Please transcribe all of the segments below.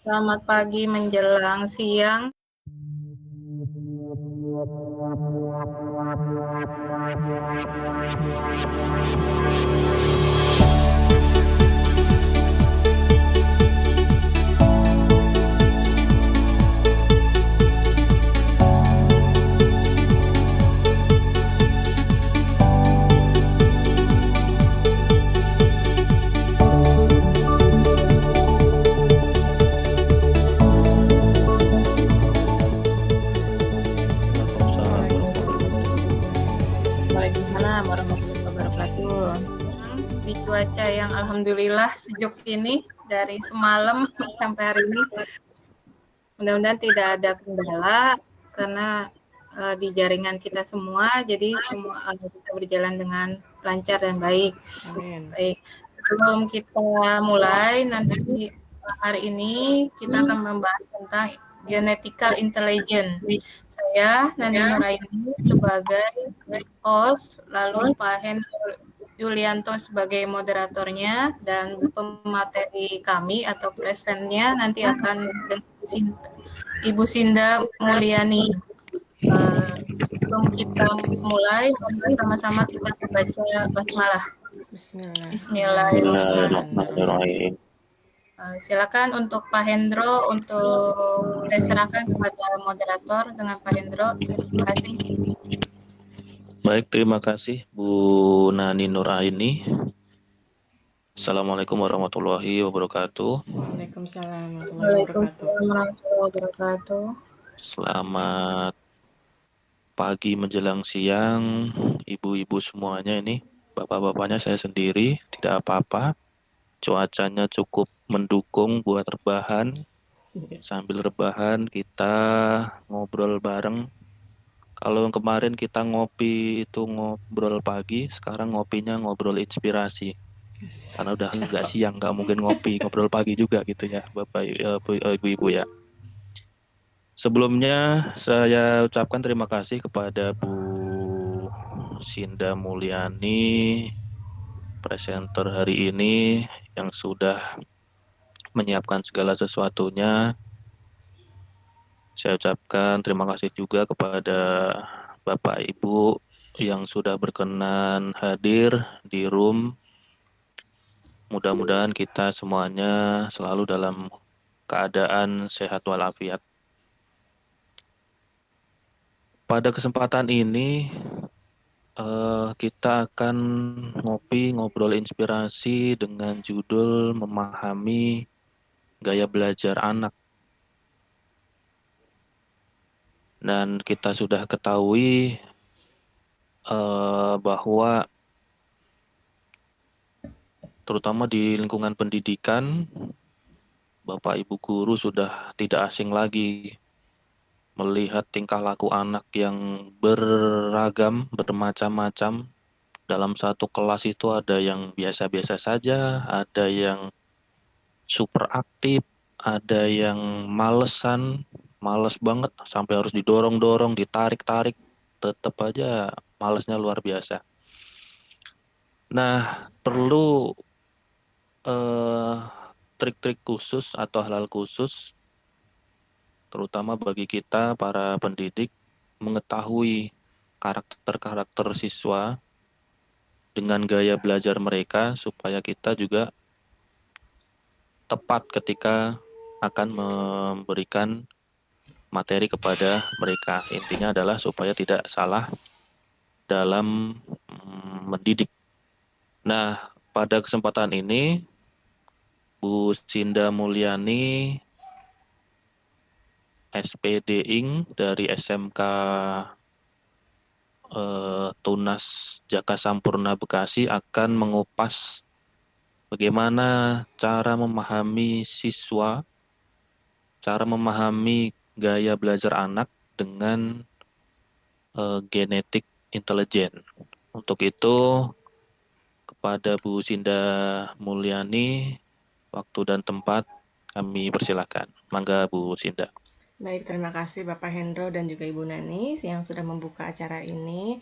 Selamat pagi menjelang siang. Waalaikumsalam warahmatullahi wabarakatuh. Waalaikumsalam warahmatullahi wabarakatuh. Di cuaca yang alhamdulillah sejuk ini dari semalam sampai hari ini, mudah-mudahan tidak ada kendala karena di jaringan kita semua, jadi semua bisa berjalan dengan lancar dan baik. Amin. Baik, sebelum kita mulai nanti hari ini kita akan membahas tentang genetical intelligence. Saya Nani Nuraini sebagai host, lalu Pak Hendro Yulianto sebagai moderatornya, dan pemateri kami atau presennya nanti akan Ibu Sinda Mulyani. Sebelum kita mulai, sama-sama kita membaca basmalah. Bismillahirrahmanirrahim. Bismillahirrahmanirrahim. Silakan untuk Pak Hendro, untuk saya serahkan kepada moderator dengan Pak Hendro. Terima kasih. Baik, terima kasih Bu Nani Nuraini. Assalamualaikum warahmatullahi wabarakatuh. Waalaikumsalam warahmatullahi wabarakatuh. Waalaikumsalam warahmatullahi wabarakatuh. Selamat pagi menjelang siang, ibu-ibu semuanya ini. Bapak-bapaknya saya sendiri, tidak apa-apa. Cuacanya cukup mendukung buat rebahan. Sambil rebahan kita ngobrol bareng. Kalau yang kemarin kita ngopi itu ngobrol pagi, sekarang ngopinya ngobrol inspirasi. Karena udah nggak siang, nggak mungkin ngobrol pagi juga gitu ya, Bapak Ibu-ibu ya. Sebelumnya saya ucapkan terima kasih kepada Bu Sinda Mulyani, presenter hari ini yang sudah menyiapkan segala sesuatunya. Saya ucapkan terima kasih juga kepada Bapak Ibu yang sudah berkenan hadir di room. Mudah-mudahan kita semuanya selalu dalam keadaan sehat walafiat. Pada kesempatan ini kita akan ngobrol inspirasi dengan judul memahami gaya belajar anak. Dan kita sudah ketahui bahwa terutama di lingkungan pendidikan, Bapak Ibu guru sudah tidak asing lagi melihat tingkah laku anak yang beragam, bermacam-macam. Dalam satu kelas itu ada yang biasa-biasa saja, ada yang super aktif, ada yang males banget, sampai harus didorong-dorong, ditarik-tarik, tetap aja malesnya luar biasa. Nah, perlu trik-trik khusus atau hal-hal khusus terutama bagi kita para pendidik mengetahui karakter-karakter siswa dengan gaya belajar mereka supaya kita juga tepat ketika akan memberikan materi kepada mereka. Intinya adalah supaya tidak salah dalam mendidik. Nah, pada kesempatan ini Bu Sinda Mulyani SPD Ing dari SMK Tunas Jaka Sampurna Bekasi akan mengupas bagaimana cara memahami siswa, cara memahami gaya belajar anak dengan genetik intelijen. Untuk itu, kepada Bu Sinda Mulyani, waktu dan tempat kami persilakan. Mangga Bu Sinda. Baik, terima kasih Bapak Hendro dan juga Ibu Nani yang sudah membuka acara ini.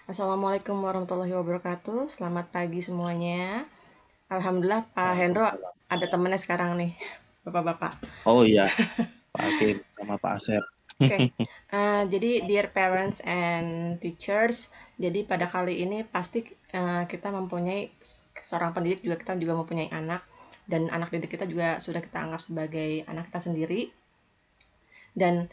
Assalamualaikum warahmatullahi wabarakatuh. Selamat pagi semuanya. Alhamdulillah Pak Hendro ada temennya sekarang nih. Bapak-bapak. Oh iya, Pak Hakim sama Pak Asep. Oke, jadi dear parents and teachers, jadi pada kali ini pasti kita mempunyai seorang pendidik juga kita juga mempunyai anak dan anak didik kita juga sudah kita anggap sebagai anak kita sendiri dan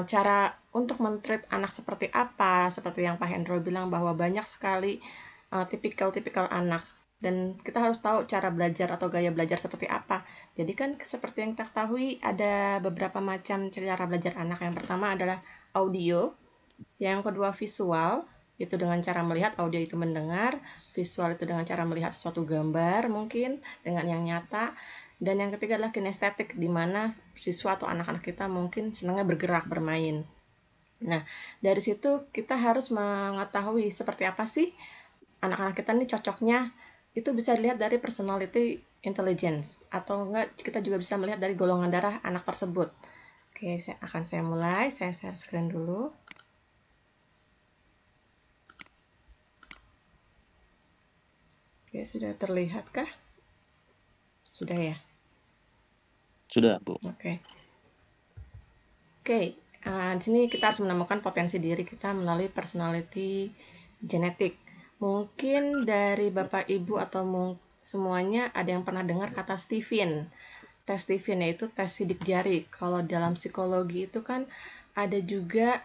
cara untuk men-treat anak seperti apa, seperti yang Pak Hendro bilang bahwa banyak sekali tipikal-tipikal anak dan kita harus tahu cara belajar atau gaya belajar seperti apa. Jadi kan seperti yang kita ketahui ada beberapa macam cara belajar anak. Yang pertama adalah audio, yang kedua visual, itu dengan cara melihat, audio itu mendengar, visual itu dengan cara melihat suatu gambar mungkin dengan yang nyata, dan yang ketiga adalah kinestetik, di mana siswa atau anak-anak kita mungkin senangnya bergerak, bermain. Nah, dari situ kita harus mengetahui seperti apa sih anak-anak kita ini cocoknya. Itu bisa dilihat dari personality intelligence, atau enggak kita juga bisa melihat dari golongan darah anak tersebut. Oke, saya mulai, saya share screen dulu. Oke, sudah terlihatkah? Sudah ya? Sudah, Bu. Oke. Oke, di sini kita harus menemukan potensi diri kita melalui personality genetik. Mungkin dari Bapak Ibu atau semuanya ada yang pernah dengar kata Stephen. Tes Stephen yaitu tes sidik jari. Kalau dalam psikologi itu kan ada juga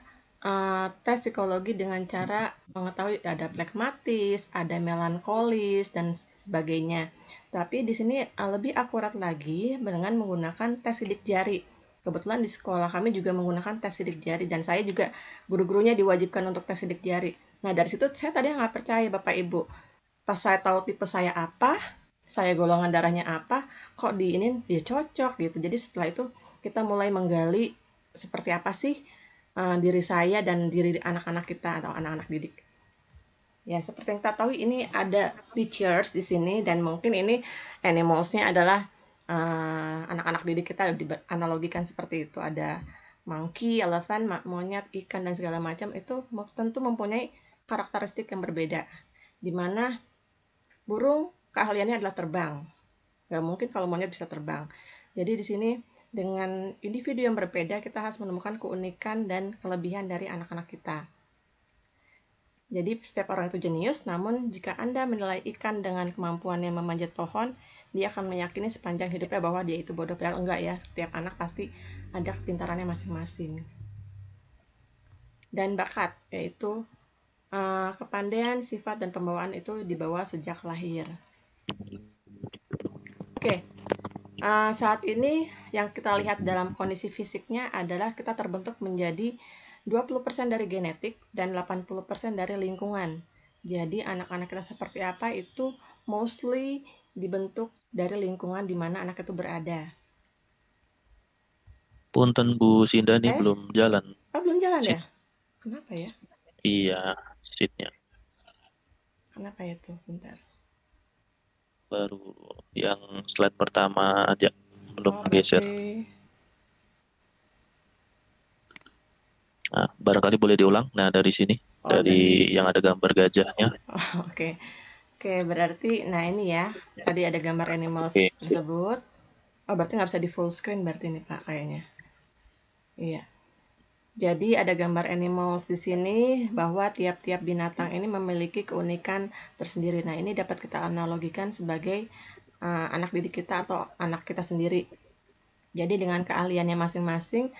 tes psikologi dengan cara mengetahui ada plekmatis, ada melankolis dan sebagainya. Tapi di sini lebih akurat lagi dengan menggunakan tes sidik jari. Kebetulan di sekolah kami juga menggunakan tes sidik jari dan saya juga guru-gurunya diwajibkan untuk tes sidik jari. Nah, dari situ saya tadi nggak percaya Bapak Ibu. Pas saya tahu tipe saya apa, saya golongan darahnya apa, kok di ini dia cocok gitu. Jadi setelah itu kita mulai menggali seperti apa sih diri saya dan diri anak-anak kita atau anak-anak didik. Ya, seperti yang kita tahu ini ada teachers di sini dan mungkin ini animals-nya adalah anak-anak didik kita dianalogikan seperti itu. Ada monkey, elephant, monyet, ikan dan segala macam itu tentu mempunyai karakteristik yang berbeda. Di mana burung keahliannya adalah terbang. Nggak mungkin kalau monyet bisa terbang. Jadi di sini dengan individu yang berbeda kita harus menemukan keunikan dan kelebihan dari anak-anak kita. Jadi setiap orang itu jenius, namun jika Anda menilai ikan dengan kemampuannya memanjat pohon, dia akan meyakini sepanjang hidupnya bahwa dia itu bodoh. Padahal enggak ya, setiap anak pasti ada kepintarannya masing-masing. Dan bakat, yaitu kepandaian, sifat, dan pembawaan itu dibawa sejak lahir. Oke, saat ini yang kita lihat dalam kondisi fisiknya adalah kita terbentuk menjadi 20% dari genetik dan 80% dari lingkungan. Jadi anak-anak kita seperti apa itu mostly dibentuk dari lingkungan di mana anak itu berada. Punten Bu Sinda nih belum jalan. Oh, belum jalan ya? Kenapa ya? Iya, sheet-nya. Kenapa ya tuh? Bentar. Baru yang slide pertama aja, belum geser. Nah, barangkali boleh diulang. Nah, dari sini, dari yang ada gambar gajahnya. Oke, berarti, nah ini ya, tadi ada gambar animals tersebut. Oh, berarti nggak bisa di full screen berarti ini Pak kayaknya. Iya. Jadi ada gambar animals di sini bahwa tiap-tiap binatang ini memiliki keunikan tersendiri. Nah, ini dapat kita analogikan sebagai anak didik kita atau anak kita sendiri. Jadi dengan keahliannya masing-masing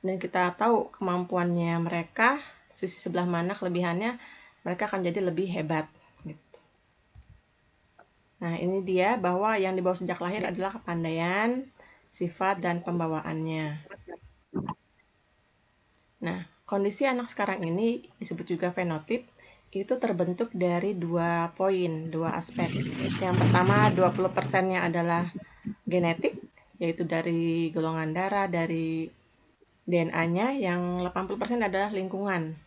dan kita tahu kemampuannya mereka, sisi sebelah mana kelebihannya, mereka akan jadi lebih hebat. Gitu. Nah, ini dia bahwa yang dibawa sejak lahir adalah kepandaian, sifat, dan pembawaannya. Nah, kondisi anak sekarang ini disebut juga fenotip, itu terbentuk dari 2 poin, 2 aspek. Yang pertama 20%-nya adalah genetik, yaitu dari golongan darah, dari DNA-nya, yang 80% adalah lingkungan.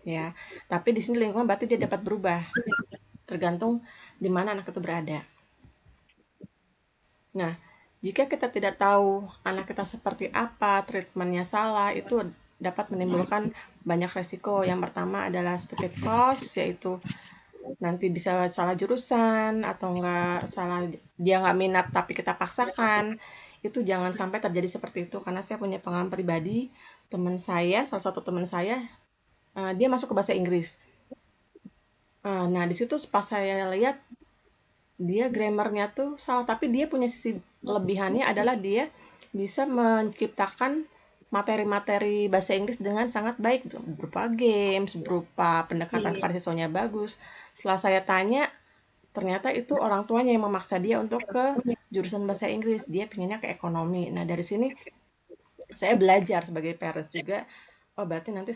Ya, tapi di sini lingkungan berarti dia dapat berubah, tergantung di mana anak itu berada. Nah, jika kita tidak tahu anak kita seperti apa, treatmentnya salah, itu dapat menimbulkan banyak resiko. Yang pertama adalah stupid cost, yaitu nanti bisa salah jurusan atau enggak salah, dia nggak minat tapi kita paksakan. itu jangan sampai terjadi seperti itu, karena saya punya pengalaman pribadi, salah satu teman saya, dia masuk ke bahasa Inggris. Nah, di situ pas saya lihat dia grammarnya tuh salah, tapi dia punya sisi lebihannya adalah dia bisa menciptakan materi-materi bahasa Inggris dengan sangat baik, berupa games, berupa pendekatan kepada siswanya bagus. Setelah saya tanya, ternyata itu orang tuanya yang memaksa dia untuk ke jurusan bahasa Inggris. Dia pinginnya ke ekonomi. Nah, dari sini saya belajar sebagai parents juga, oh berarti nanti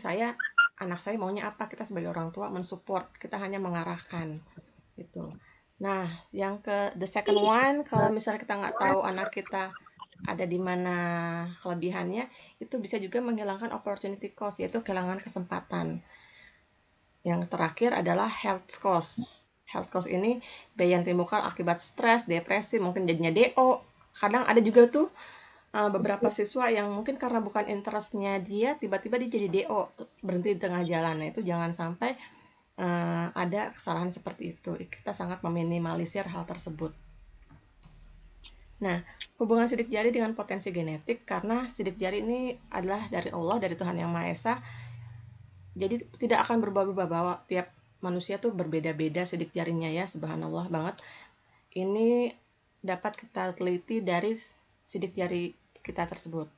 anak saya maunya apa, kita sebagai orang tua mensupport, kita hanya mengarahkan gitu. Nah, the second one, kalau misalnya kita nggak tahu anak kita ada di mana kelebihannya, itu bisa juga menghilangkan opportunity cost, yaitu kehilangan kesempatan. Yang terakhir adalah health cost. Health cost ini biaya yang timbulkan akibat stres, depresi, mungkin jadinya DO. Kadang ada juga tuh beberapa siswa yang mungkin karena bukan interestnya dia, tiba-tiba dia jadi DO, berhenti di tengah jalan. Nah, itu jangan sampai ada kesalahan seperti itu. Kita sangat meminimalisir hal tersebut. Nah, hubungan sidik jari dengan potensi genetik, karena sidik jari ini adalah dari Allah, dari Tuhan Yang Maha Esa. Jadi tidak akan berubah-ubah, bahwa tiap manusia tuh berbeda-beda sidik jarinya ya, subhanallah banget. Ini dapat kita teliti dari sidik jari kita tersebut.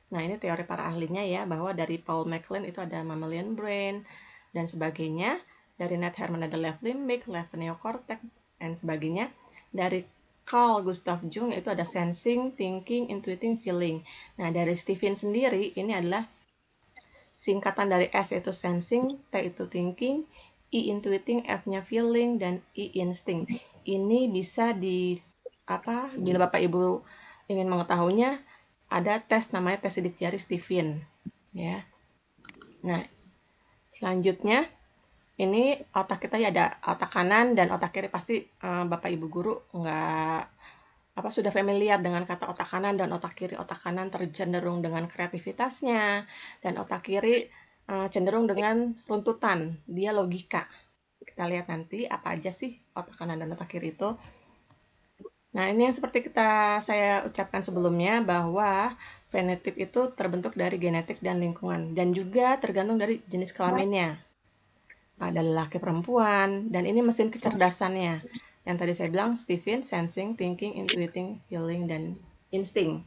Nah, ini teori para ahlinya ya, bahwa dari Paul MacLean itu ada mammalian brain dan sebagainya. Dari Ned Herman ada left limbic, left neocortex, dan sebagainya. Dari Carl Gustav Jung itu ada sensing, thinking, intuiting, feeling. Nah, dari Stephen sendiri ini adalah singkatan dari S yaitu sensing, T itu thinking, I intuiting, F-nya feeling, dan I instinct. Ini bisa bila Bapak Ibu ingin mengetahuinya, ada tes namanya tes sidik jari Stephen ya. Nah, selanjutnya ini otak kita ya, ada otak kanan dan otak kiri. Pasti Bapak Ibu guru sudah familiar dengan kata otak kanan dan otak kiri. Otak kanan tercenderung dengan kreativitasnya dan otak kiri cenderung dengan runtutan, dia logika. Kita lihat nanti apa aja sih otak kanan dan otak kiri itu. Nah, ini yang seperti saya ucapkan sebelumnya, bahwa fenotip itu terbentuk dari genetik dan lingkungan, dan juga tergantung dari jenis kelaminnya. Ada lelaki perempuan, dan ini mesin kecerdasannya. Yang tadi saya bilang, Stephen, sensing, thinking, intuiting, feeling, dan insting.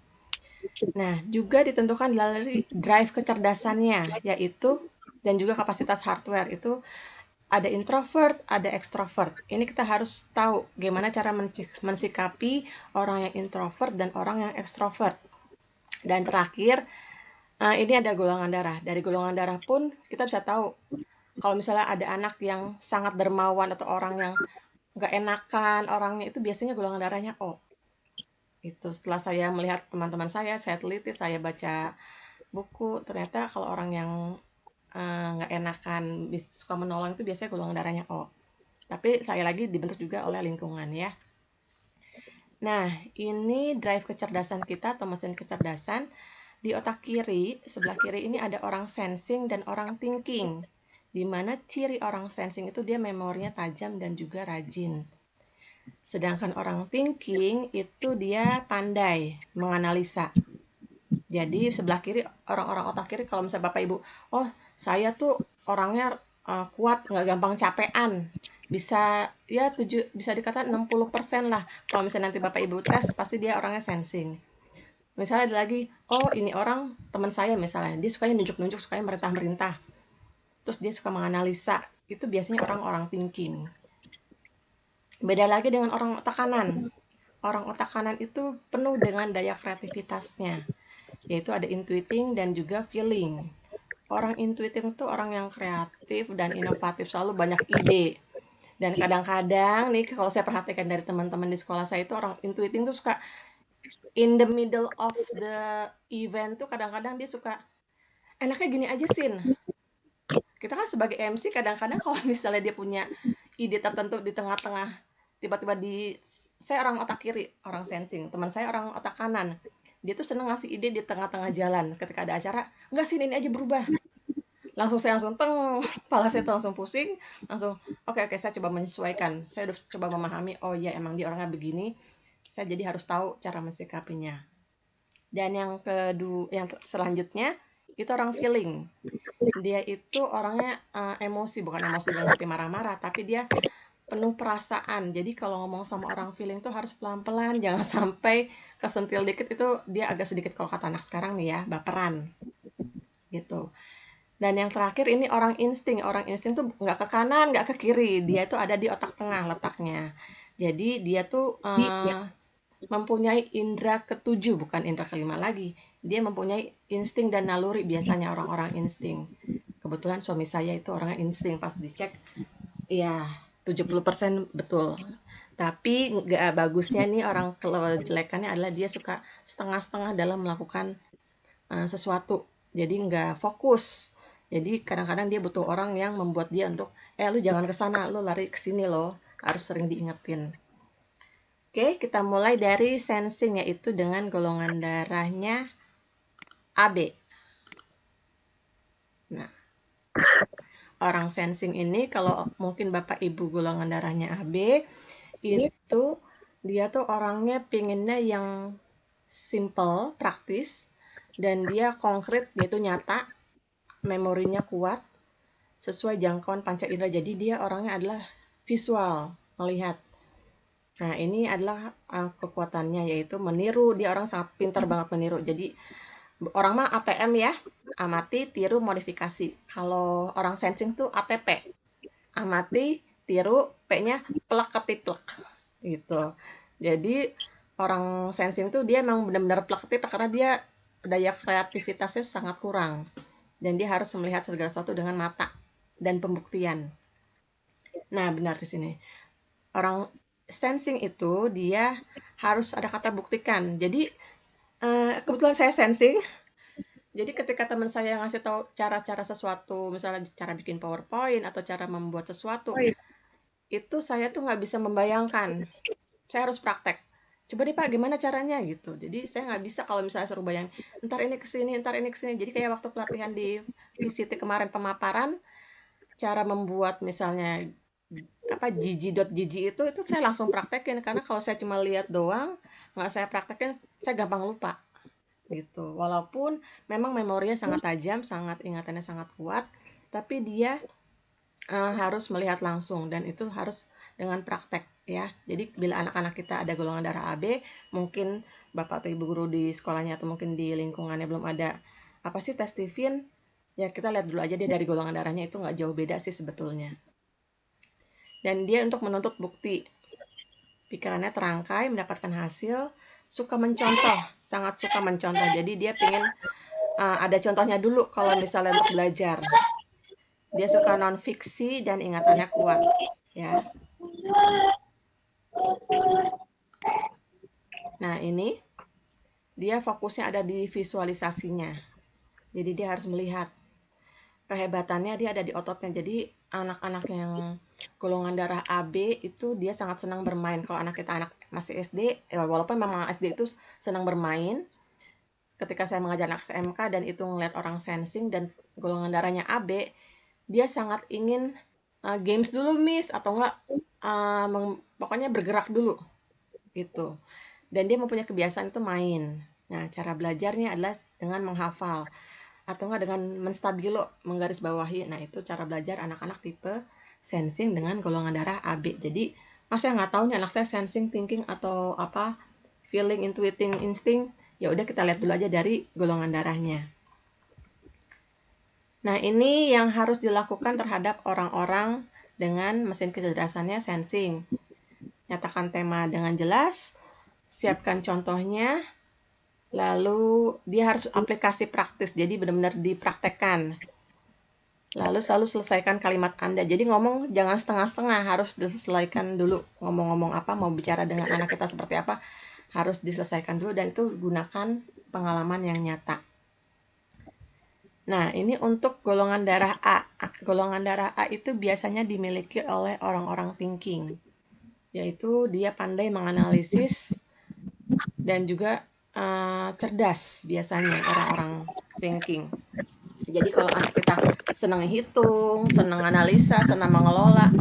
Nah, juga ditentukan dari drive kecerdasannya, yaitu, dan juga kapasitas hardware, itu ada introvert, ada extrovert. Ini kita harus tahu gimana cara mensikapi orang yang introvert dan orang yang extrovert. Dan terakhir, ini ada golongan darah. Dari golongan darah pun kita bisa tahu kalau misalnya ada anak yang sangat dermawan atau orang yang nggak enakan orangnya, itu biasanya golongan darahnya O. Itu setelah saya melihat teman-teman saya teliti, saya baca buku, ternyata kalau orang yang nggak enakan, suka menolong, itu biasanya golongan darahnya O. Tapi saya lagi dibentuk juga oleh lingkungan ya. Nah, ini drive kecerdasan kita atau mesin kecerdasan. Di otak kiri, sebelah kiri ini ada orang sensing dan orang thinking. Di mana ciri orang sensing itu dia memorinya tajam dan juga rajin. Sedangkan orang thinking itu dia pandai menganalisa. Jadi sebelah kiri, orang-orang otak kiri, kalau misalnya Bapak Ibu, oh saya tuh orangnya kuat, nggak gampang capean, bisa dikatakan 60% lah. Kalau misalnya nanti Bapak Ibu tes, pasti dia orangnya sensing. Misalnya ada lagi, oh ini orang teman saya misalnya, dia sukanya nunjuk-nunjuk, sukanya merintah-merintah. Terus dia suka menganalisa, itu biasanya orang-orang thinking. Beda lagi dengan orang otak kanan. Orang otak kanan itu penuh dengan daya kreativitasnya, yaitu ada intuiting dan juga feeling. Orang intuiting itu orang yang kreatif dan inovatif, selalu banyak ide. Dan kadang-kadang nih, kalau saya perhatikan dari teman-teman di sekolah saya, itu orang intuiting tuh suka in the middle of the event tuh kadang-kadang dia suka, enaknya gini aja Sin. Kita kan sebagai MC kadang-kadang kalau misalnya dia punya ide tertentu di tengah-tengah, tiba-tiba saya orang otak kiri, orang sensing, teman saya orang otak kanan, dia tuh seneng ngasih ide di tengah-tengah jalan. Ketika ada acara, enggak sih ini aja berubah, saya langsung kepala saya tuh langsung pusing, langsung oke, saya coba menyesuaikan, saya udah coba memahami, oh iya emang dia orangnya begini, saya jadi harus tahu cara mensikapinya. Dan yang selanjutnya itu orang feeling. Dia itu orangnya emosi, bukan emosi dalam arti marah-marah, tapi dia penuh perasaan. Jadi kalau ngomong sama orang feeling tuh harus pelan-pelan, jangan sampai kesentil dikit itu dia agak sedikit, kalau kata anak sekarang nih ya, baperan gitu. Dan yang terakhir ini orang insting. Orang insting tuh nggak ke kanan, nggak ke kiri. Dia tuh ada di otak tengah letaknya. Jadi dia tuh mempunyai indera ketujuh, bukan indera kelima lagi. Dia mempunyai insting dan naluri, biasanya orang-orang insting. Kebetulan suami saya itu orangnya insting, pas dicek, ya 70% betul. Tapi nggak bagusnya nih orang, kalau jelekannya adalah dia suka setengah-setengah dalam melakukan sesuatu. Jadi nggak fokus. Jadi kadang-kadang dia butuh orang yang membuat dia untuk, lu jangan ke sana, lu lari ke sini loh. Harus sering diingetin. Oke, kita mulai dari sensing, yaitu dengan golongan darahnya AB. Nah, orang sensing ini, kalau mungkin Bapak Ibu golongan darahnya AB, itu dia tuh orangnya pinginnya yang simple, praktis, dan dia konkret, yaitu nyata, memorinya kuat, sesuai jangkauan panca indera. Jadi dia orangnya adalah visual, melihat. Nah, ini adalah kekuatannya, yaitu meniru. Dia orang sangat pintar banget meniru. Jadi orang mah ATM ya, amati, tiru, modifikasi. Kalau orang sensing tuh ATP, amati, tiru, P-nya plek ketiplek gitu. Jadi orang sensing tuh dia memang benar-benar plek ketiplek, karena dia daya kreativitasnya sangat kurang, dan dia harus melihat segala sesuatu dengan mata dan pembuktian. Nah, benar di sini. Orang sensing itu dia harus ada kata buktikan. Jadi kebetulan saya sensing. Jadi ketika teman saya ngasih tahu cara-cara sesuatu, misalnya cara bikin PowerPoint atau cara membuat sesuatu, itu saya tuh nggak bisa membayangkan. Saya harus praktek. Coba deh Pak, gimana caranya gitu. Jadi saya nggak bisa kalau misalnya suruh bayang, ntar ini kesini, ntar ini kesini. Jadi kayak waktu pelatihan di VCT kemarin, pemaparan, cara membuat misalnya gigi.gigi itu saya langsung praktekin, karena kalau saya cuma lihat doang, nggak saya praktekin, saya gampang lupa gitu. Walaupun memang memorinya sangat tajam, ingatannya sangat kuat, tapi dia harus melihat langsung, dan itu harus dengan praktek ya. Jadi bila anak-anak kita ada golongan darah AB, mungkin Bapak atau Ibu guru di sekolahnya atau mungkin di lingkungannya belum ada tes Stephen, ya kita lihat dulu aja dia dari golongan darahnya, itu nggak jauh beda sih sebetulnya. Dan dia untuk menuntut bukti, pikirannya terangkai, mendapatkan hasil, suka mencontoh, sangat suka mencontoh. Jadi dia pengen ada contohnya dulu kalau misalnya untuk belajar. Dia suka non-fiksi dan ingatannya kuat, ya. Nah, ini dia fokusnya ada di visualisasinya. Jadi dia harus melihat. Kehebatannya dia ada di ototnya. Jadi anak-anak yang golongan darah AB itu dia sangat senang bermain. Kalau anak kita masih SD, walaupun memang SD itu senang bermain, ketika saya mengajar anak SMK dan itu ngeliat orang sensing dan golongan darahnya AB, dia sangat ingin games dulu Miss, atau enggak pokoknya bergerak dulu gitu. Dan dia mempunyai kebiasaan itu main. Nah, cara belajarnya adalah dengan menghafal atau enggak dengan menstabilo, menggarisbawahi. Nah, itu cara belajar anak-anak tipe sensing dengan golongan darah AB. Jadi, saya nggak tahu nih anak saya sensing, thinking, atau apa, feeling, intuiting, insting. Ya udah kita lihat dulu aja dari golongan darahnya. Nah, ini yang harus dilakukan terhadap orang-orang dengan mesin kecerdasannya sensing. Nyatakan tema dengan jelas, siapkan contohnya, lalu dia harus aplikasi praktis, jadi benar-benar dipraktekkan. Lalu selalu selesaikan kalimat Anda. Jadi ngomong jangan setengah-setengah, harus diselesaikan dulu. Ngomong-ngomong apa, mau bicara dengan anak kita seperti apa, harus diselesaikan dulu, dan itu gunakan pengalaman yang nyata. Nah, ini untuk golongan darah A. Golongan darah A itu biasanya dimiliki oleh orang-orang thinking, yaitu dia pandai menganalisis dan juga cerdas biasanya orang-orang thinking. Jadi kalau anak kita senang hitung, senang analisa, senang mengelola,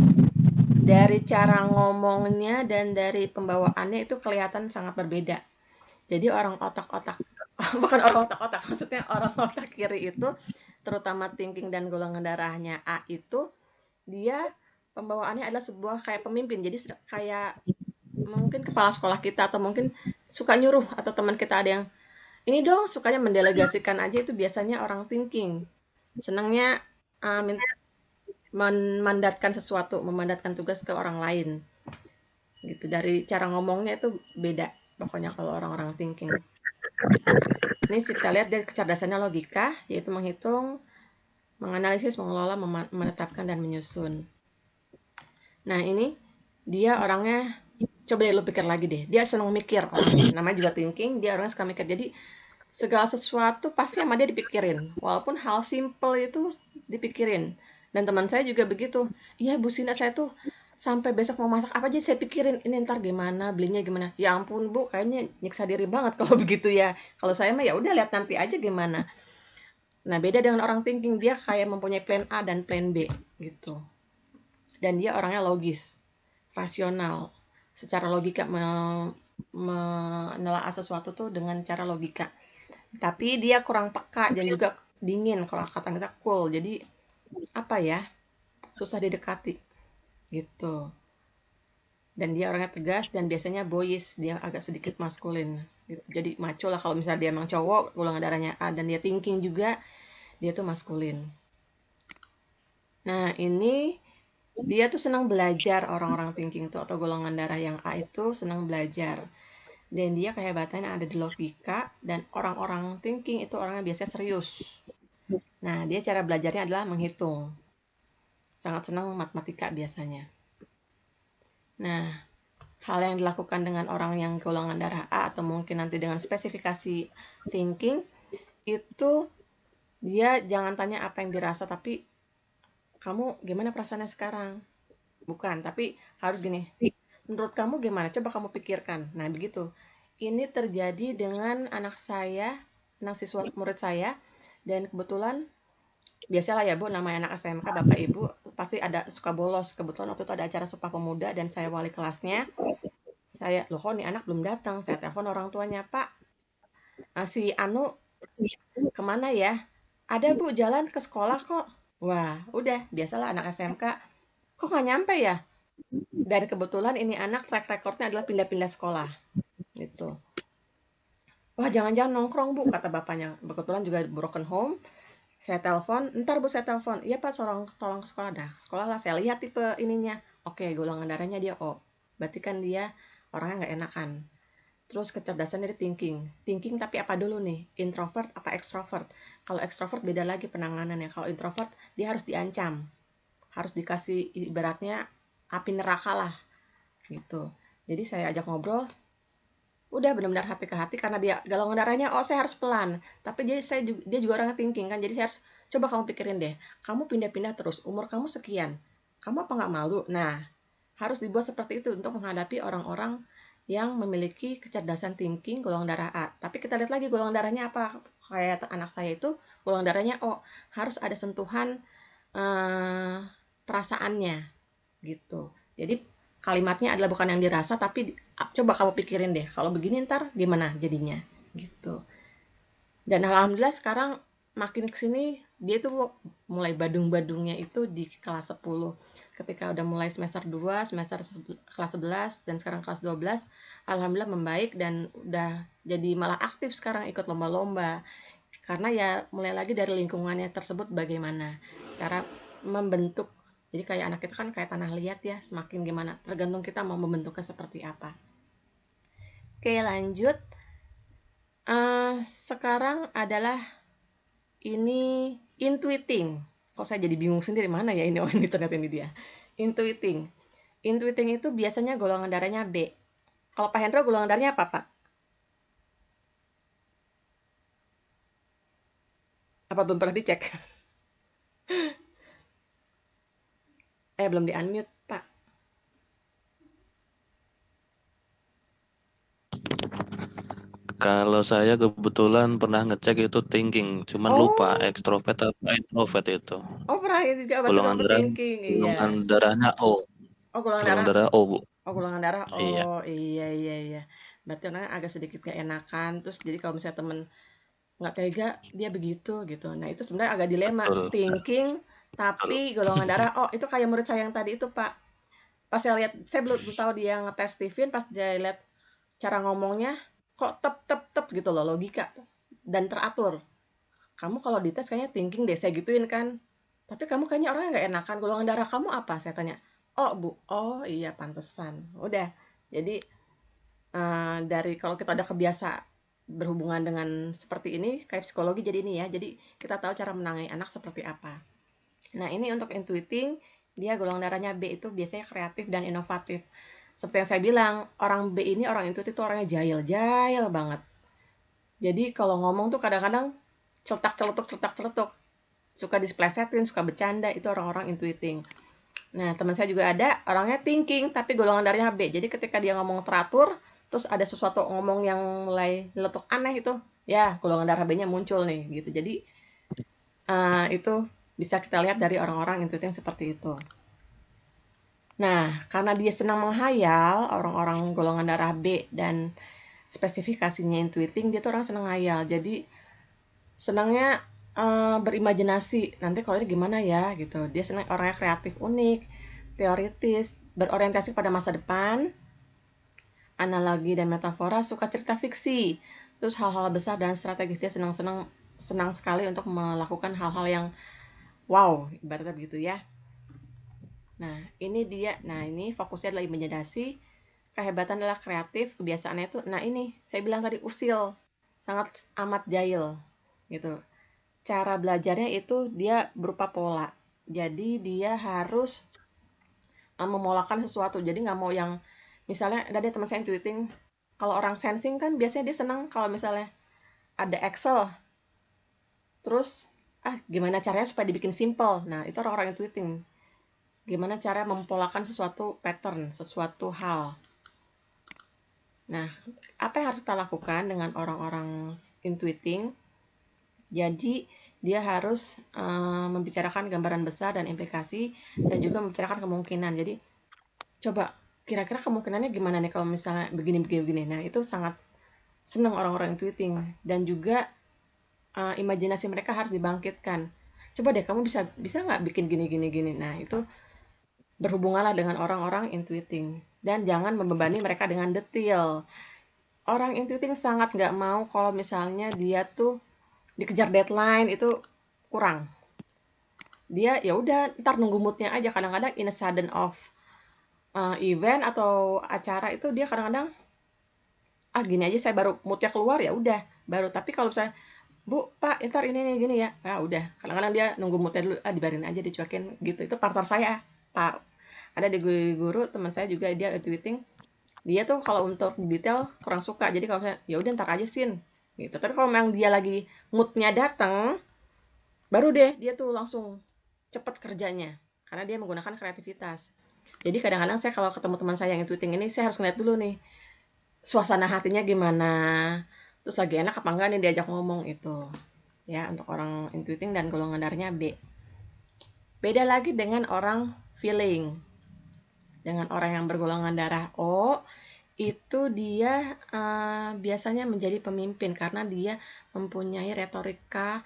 dari cara ngomongnya dan dari pembawaannya itu kelihatan sangat berbeda. Jadi orang bukan orang otak-otak, maksudnya orang otak kiri itu, terutama thinking dan golongan darahnya A itu, dia pembawaannya adalah sebuah kayak pemimpin. Jadi kayak mungkin kepala sekolah kita atau mungkin suka nyuruh atau teman kita ada yang ini dong, sukanya mendelegasikan aja itu biasanya orang thinking. Senangnya memandatkan sesuatu, memandatkan tugas ke orang lain. Gitu. Dari cara ngomongnya itu beda. Pokoknya kalau orang-orang thinking. Ini kita lihat dari kecerdasannya logika, yaitu menghitung, menganalisis, mengelola, menetapkan, dan menyusun. Nah ini dia orangnya, coba deh lu pikir lagi deh, dia senang mikir orangnya, namanya juga thinking, dia orangnya suka mikir, jadi segala sesuatu pasti sama dia dipikirin, walaupun hal simple itu dipikirin. Dan teman saya juga begitu, iya Bu Sinda, saya tuh sampai besok mau masak apa aja saya pikirin, ini ntar gimana, belinya gimana. Ya ampun Bu, kayaknya nyiksa diri banget kalau begitu ya. Kalau saya mah ya udah lihat nanti aja gimana. Nah beda dengan orang thinking, dia kayak mempunyai plan A dan plan B gitu. Dan dia orangnya logis, rasional, secara logika menelaah sesuatu tuh dengan cara logika. Tapi dia kurang peka dan juga dingin, kalau kata kita cool. Jadi apa ya, susah didekati gitu. Dan dia orangnya tegas dan biasanya boyish, dia agak sedikit maskulin gitu. Jadi maco lah kalau misalnya dia emang cowok, golongan darahnya A dan dia thinking juga, dia tuh maskulin. Nah ini dia tuh senang belajar, orang-orang thinking tuh atau golongan darah yang A itu senang belajar. Dan dia kehebatannya ada di logika, dan orang-orang thinking itu orangnya biasanya serius. Nah dia cara belajarnya adalah menghitung. Sangat senang matematika biasanya. Nah, hal yang dilakukan dengan orang yang golongan darah A atau mungkin nanti dengan spesifikasi thinking, itu dia jangan tanya apa yang dirasa, tapi kamu gimana perasaannya sekarang? Bukan, tapi harus gini, menurut kamu gimana? Coba kamu pikirkan. Nah, begitu. Ini terjadi dengan anak saya, anak siswa murid saya, dan kebetulan biasalah ya Bu, namanya anak SMK, Bapak Ibu pasti ada suka bolos. Kebetulan waktu itu ada acara Sumpah Pemuda dan saya wali kelasnya. Saya, loh kok nih anak belum datang? Saya telepon orang tuanya, Pak, si Anu kemana ya? Ada Bu, jalan ke sekolah kok. Wah, udah, biasalah anak SMK. Kok nggak nyampe ya? Dan kebetulan ini anak track recordnya adalah pindah-pindah sekolah. Gitu. Wah, jangan-jangan nongkrong Bu, kata bapaknya. Kebetulan juga broken home. Saya telepon, ntar Bu saya telepon. Iya Pak, tolong ke sekolah dah. Sekolah lah, saya lihat tipe ininya. Oke, golongan darahnya dia O. Berarti kan dia orangnya nggak enakan. Terus kecerdasannya dia thinking. Thinking tapi apa dulu nih? Introvert apa extrovert? Kalau extrovert beda lagi penanganannya. Kalau introvert dia harus diancam. Harus dikasih ibaratnya api neraka lah. Gitu. Jadi saya ajak ngobrol. Udah benar-benar hati ke hati karena dia golongan darahnya oh saya harus pelan, tapi dia juga orangnya thinking kan, jadi saya harus coba kamu pikirin deh, kamu pindah-pindah terus, umur kamu sekian, kamu apa nggak malu? Nah harus dibuat seperti itu untuk menghadapi orang-orang yang memiliki kecerdasan thinking golongan darah A. Tapi kita lihat lagi golongan darahnya apa, kayak anak saya itu golongan darahnya O, harus ada sentuhan perasaannya gitu. Jadi kalimatnya adalah bukan yang dirasa, tapi coba kamu pikirin deh, kalau begini ntar gimana jadinya, gitu. Dan alhamdulillah sekarang makin kesini, dia tuh mulai badung-badungnya itu di kelas 10. Ketika udah mulai semester 2, semester kelas 11, dan sekarang kelas 12, alhamdulillah membaik dan udah jadi malah aktif sekarang ikut lomba-lomba. Karena ya mulai lagi dari lingkungannya tersebut bagaimana cara membentuk. Jadi kayak anak kita kan kayak tanah liat ya, semakin gimana, tergantung kita mau membentuknya seperti apa. Oke lanjut, sekarang adalah ini intuiting. Kok saya jadi bingung sendiri, mana ya ini, oh ini ternyata ini dia. Intuiting. Intuiting itu biasanya golongan darahnya B. Kalau Pak Hendro golongan darahnya apa Pak? Apa belum pernah dicek? Belum di-unmute, Pak. Kalau saya kebetulan pernah ngecek itu thinking, cuman lupa extrovert apa introvert itu. Oh, pernah juga berarti Golongan darah, thinking, iya. golongan darahnya O. Oh, golongan darah O, Bu. Oh, golongan darah. Iya. Oh, iya. Berarti orangnya agak sedikit gak enakan. Terus jadi kalau misalnya temen nggak tega dia begitu gitu. Nah itu sebenarnya agak dilema, Betul. thinking tapi golongan darah. Oh itu kayak murid saya yang tadi itu Pak, pas saya lihat, saya belum tahu dia ngetes Steven, pas dia lihat cara ngomongnya kok tep gitu loh, logika dan teratur. Kamu kalau dites kayaknya thinking deh, saya gituin kan. Tapi kamu kayaknya orangnya nggak enakan, golongan darah kamu apa? Saya tanya. Oh Bu, oh iya pantesan. Udah, jadi dari kalau kita udah kebiasa berhubungan dengan seperti ini, kayak psikologi jadi ini ya, jadi kita tahu cara menangani anak seperti apa. Nah ini untuk intuiting, dia golongan darahnya B itu biasanya kreatif dan inovatif. Seperti yang saya bilang, orang B ini, orang intuitif itu orangnya jahil banget. Jadi kalau ngomong tuh kadang-kadang celetak-celetuk, suka displesetin, suka bercanda, itu orang-orang intuiting. Nah, teman saya juga ada orangnya thinking, tapi golongan darahnya B. Jadi ketika dia ngomong teratur, terus ada sesuatu ngomong yang mulai nyeletuk aneh itu, ya golongan darah B-nya muncul nih, gitu. Jadi itu bisa kita lihat dari orang-orang intuiting seperti itu. Nah, karena dia senang menghayal, orang-orang golongan darah B dan spesifikasinya intuiting, dia tuh orang senang ngayal. Jadi senangnya berimajinasi. Nanti kalau ini gimana ya gitu. Dia senang orangnya kreatif, unik, teoritis, berorientasi pada masa depan, analogi dan metafora, suka cerita fiksi. Terus hal-hal besar dan strategis, dia senang sekali untuk melakukan hal-hal yang wow, ibaratnya begitu ya. Nah, ini dia. Nah, ini fokusnya adalah imajinasi. Kehebatan adalah kreatif, kebiasaannya itu. Nah, ini saya bilang tadi usil, sangat amat jahil gitu. Cara belajarnya itu dia berupa pola. Jadi dia harus memolakan sesuatu. Jadi nggak mau yang misalnya ada teman saya intuiting. Kalau orang sensing kan biasanya dia senang kalau misalnya ada Excel. Terus gimana caranya supaya dibikin simple. Nah, itu orang-orang intuiting. Gimana cara mempolakan sesuatu pattern, sesuatu hal. Nah, apa yang harus kita lakukan dengan orang-orang intuiting? Jadi, dia harus membicarakan gambaran besar dan implikasi, dan juga membicarakan kemungkinan. Jadi, coba kira-kira kemungkinannya gimana nih kalau misalnya begini. Nah, itu sangat senang orang-orang intuiting. Dan juga imajinasi mereka harus dibangkitkan. Coba deh, kamu bisa nggak bikin gini. Nah, itu berhubunganlah dengan orang-orang intuiting. Dan jangan membebani mereka dengan detail. Orang intuiting sangat nggak mau kalau misalnya dia tuh dikejar deadline, itu kurang. Dia ya udah ntar nunggu moodnya aja. Kadang-kadang in a sudden of event atau acara itu dia kadang-kadang gini aja saya baru moodnya keluar ya udah baru. Tapi kalau misalnya Bu, Pak, ntar ini gini ya, udah. Kadang-kadang dia nunggu moodnya dulu, dibarin aja, dicuekin gitu. Itu partner saya, Pak. Ada di guru teman saya juga dia intuiting. Dia tuh kalau untuk detail kurang suka. Jadi kalau misalnya ya udah ntar aja Sin gitu. Tapi kalau memang dia lagi moodnya datang, baru deh dia tuh langsung cepet kerjanya karena dia menggunakan kreativitas. Jadi kadang-kadang saya kalau ketemu teman saya yang intuiting ini, saya harus ngeliat dulu nih suasana hatinya gimana, terus lagi enak apa enggak nih diajak ngomong itu ya, untuk orang intuiting dan golongan darahnya B. Beda lagi dengan orang feeling. Dengan orang yang bergolongan darah O, itu dia biasanya menjadi pemimpin karena dia mempunyai retorika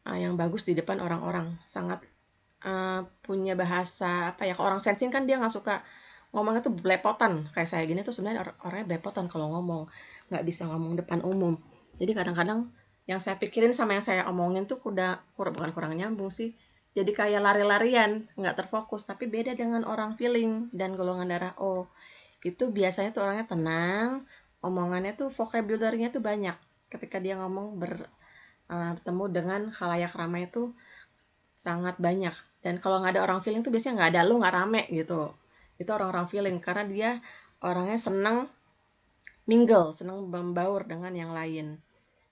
yang bagus di depan orang-orang. Sangat punya bahasa apa ya, kalau orang sensing kan dia nggak suka ngomongnya tuh belepotan. Kayak saya gini tuh sebenarnya orangnya belepotan kalau ngomong, nggak bisa ngomong depan umum. Jadi kadang-kadang yang saya pikirin sama yang saya omongin tuh bukan kurang nyambung sih. Jadi kayak lari-larian, nggak terfokus. Tapi beda dengan orang feeling dan golongan darah O. Itu biasanya tuh orangnya tenang, omongannya tuh vocabulary-nya tuh banyak. Ketika dia ngomong bertemu dengan khalayak ramai itu sangat banyak. Dan kalau nggak ada orang feeling tuh biasanya nggak ada lu, nggak rame gitu. Itu orang-orang feeling karena dia orangnya senang mingle, senang membaur dengan yang lain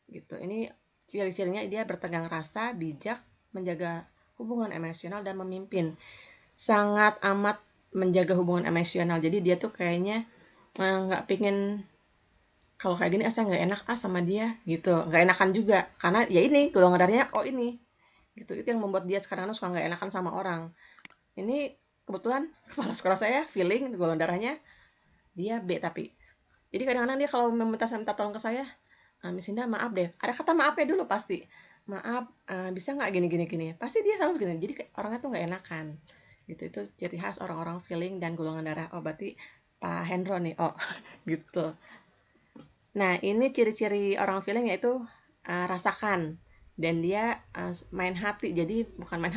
gitu. Ini ciri-cirinya dia bertegang rasa, bijak, menjaga hubungan emosional dan memimpin. Sangat amat menjaga hubungan emosional. Jadi dia tuh kayaknya nggak pingin kalau kayak gini saya nggak enak sama dia gitu. Nggak enakan juga karena ya ini golongan darahnya ini gitu. Itu yang membuat dia sekarang suka nggak enakan sama orang. Ini kebetulan kepala sekolah saya feeling golongan darahnya dia B. Tapi jadi kadang-kadang dia kalau minta tolong ke saya, Miss Indah maaf deh, ada kata maafnya dulu pasti. Maaf, bisa nggak gini. Pasti dia selalu gini, jadi orangnya tuh nggak enakan. Gitu, itu ciri khas orang-orang feeling dan golongan darah. Oh, berarti Pak Hendro nih, oh gitu. Nah, ini ciri-ciri orang feeling yaitu rasakan. Dan dia main hati, jadi bukan main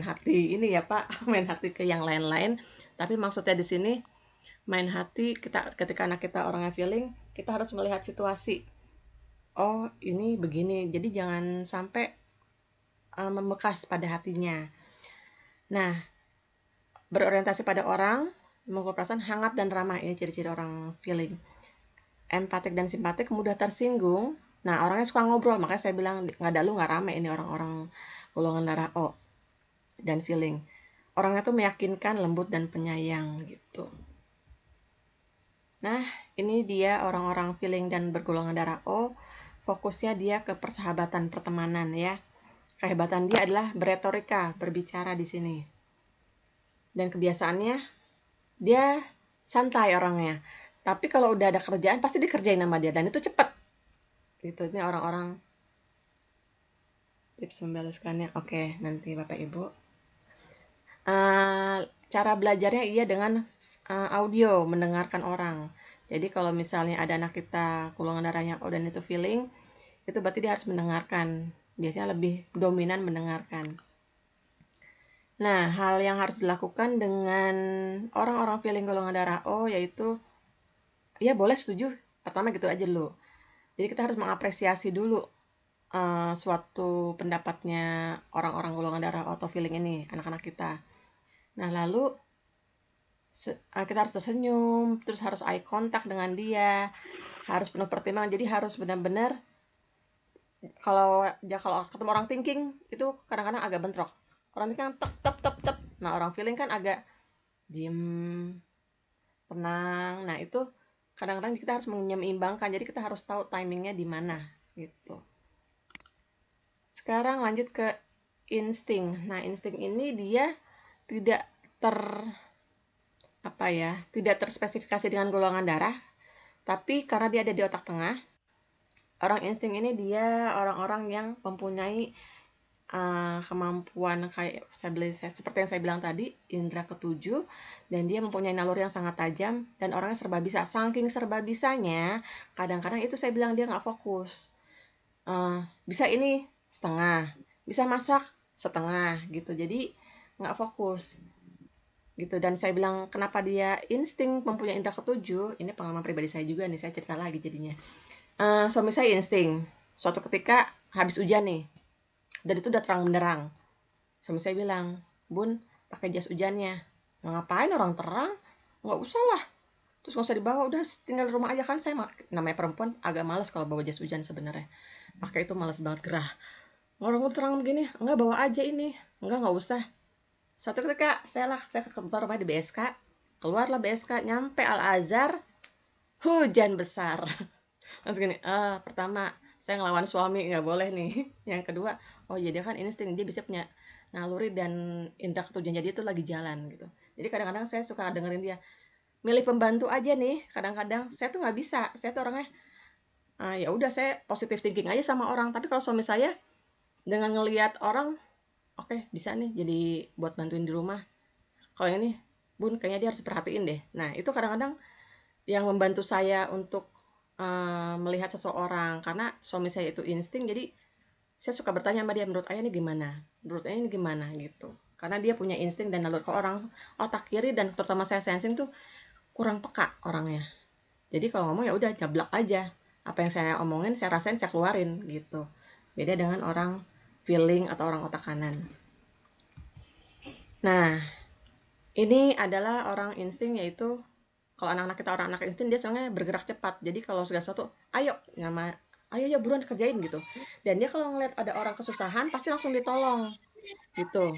hati ini ya Pak, main hati ke yang lain-lain. Tapi maksudnya di sini main hati ketika anak kita orangnya feeling, kita harus melihat situasi. Oh, ini begini. Jadi jangan sampai membekas pada hatinya. Nah, berorientasi pada orang, mengukur perasaan, hangat dan ramah. Ini ciri-ciri orang feeling. Empatik dan simpatik, mudah tersinggung. Nah, orangnya suka ngobrol, makanya saya bilang nggak dalu nggak rame ini orang-orang golongan darah O dan feeling. Orangnya tuh meyakinkan, lembut dan penyayang gitu. Nah, ini dia orang-orang feeling dan bergolongan darah O. Fokusnya dia ke persahabatan, pertemanan ya. Kehebatan dia adalah beretorika, berbicara di sini. Dan kebiasaannya dia santai orangnya. Tapi kalau udah ada kerjaan pasti dikerjain sama dia dan itu cepet. Gitu. Ini orang-orang tips membalaskannya. Oke, nanti Bapak Ibu. Cara belajarnya ia dengan audio, mendengarkan orang. Jadi kalau misalnya ada anak kita golongan darahnya O dan itu feeling, itu berarti dia harus mendengarkan. Biasanya lebih dominan mendengarkan. Nah, hal yang harus dilakukan dengan orang-orang feeling golongan darah O yaitu, ya boleh setuju, pertama gitu aja dulu. Jadi kita harus mengapresiasi dulu suatu pendapatnya orang-orang golongan darah O atau feeling ini, anak-anak kita. Nah, lalu kita harus tersenyum, terus harus eye contact dengan dia, harus penuh pertimbangan. Jadi harus benar-benar kalau ketemu orang thinking itu kadang-kadang agak bentrok. Orang thinking tep. Nah, orang feeling kan agak diem, tenang. Nah, itu kadang-kadang kita harus menyeimbangkan. Jadi kita harus tahu timingnya di mana gitu. Sekarang lanjut ke insting. Nah, insting ini dia tidak tidak terspesifikasi dengan golongan darah, tapi karena dia ada di otak tengah, orang insting ini dia orang-orang yang mempunyai kemampuan kayak seperti yang saya bilang tadi, indera ketujuh, dan dia mempunyai naluri yang sangat tajam dan orangnya serba bisa. Saking serba bisanya, kadang-kadang itu saya bilang dia nggak fokus. Bisa ini setengah, bisa masak setengah gitu. Jadi nggak fokus gitu. Dan saya bilang kenapa dia insting mempunyai indera ketujuh, ini pengalaman pribadi saya juga nih, saya cerita lagi jadinya. Suami saya insting suatu ketika habis hujan nih, dan itu udah terang benderang. Suami saya bilang, Bun, pakai jas hujannya. Nah, ngapain orang terang? Nggak usah lah. Terus nggak usah dibawa, udah tinggal di rumah aja. Kan saya namanya perempuan agak males kalau bawa jas hujan sebenarnya. Pakai itu males banget, gerah. Orang terang begini, enggak bawa aja ini. Nggak usah. Suatu ketika saya ke kantor rumah di BSK, keluarlah BSK, nyampe Al-Azhar, hujan besar. Langsung gini, pertama saya ngelawan suami, nggak boleh nih. Yang kedua, oh iya dia kan insting, dia bisa punya naluri dan indera ketujuh, jadi itu lagi jalan gitu. Jadi kadang-kadang saya suka dengerin dia. Milih pembantu aja nih, kadang-kadang saya tuh nggak bisa. Saya tuh orangnya, ya udah saya positive thinking aja sama orang. Tapi kalau suami saya dengan ngelihat orang, oke, bisa nih jadi buat bantuin di rumah. Kalau ini, Bun, kayaknya dia harus perhatiin deh. Nah, itu kadang-kadang yang membantu saya untuk melihat seseorang, karena suami saya itu insting, jadi saya suka bertanya sama dia, menurut ayah ini gimana gitu, karena dia punya insting dan naluri. Ke orang otak kiri dan terutama saya sensing tuh kurang peka orangnya, jadi kalau ngomong ya udah jablak aja, apa yang saya omongin saya rasain saya keluarin gitu. Beda dengan orang feeling atau orang otak kanan. Nah, ini adalah orang insting, yaitu kalau anak-anak kita orang anak insting, dia senangnya bergerak cepat. Jadi kalau segala sesuatu, ayo ya buruan kerjain gitu. Dan dia kalau ngeliat ada orang kesusahan, pasti langsung ditolong gitu.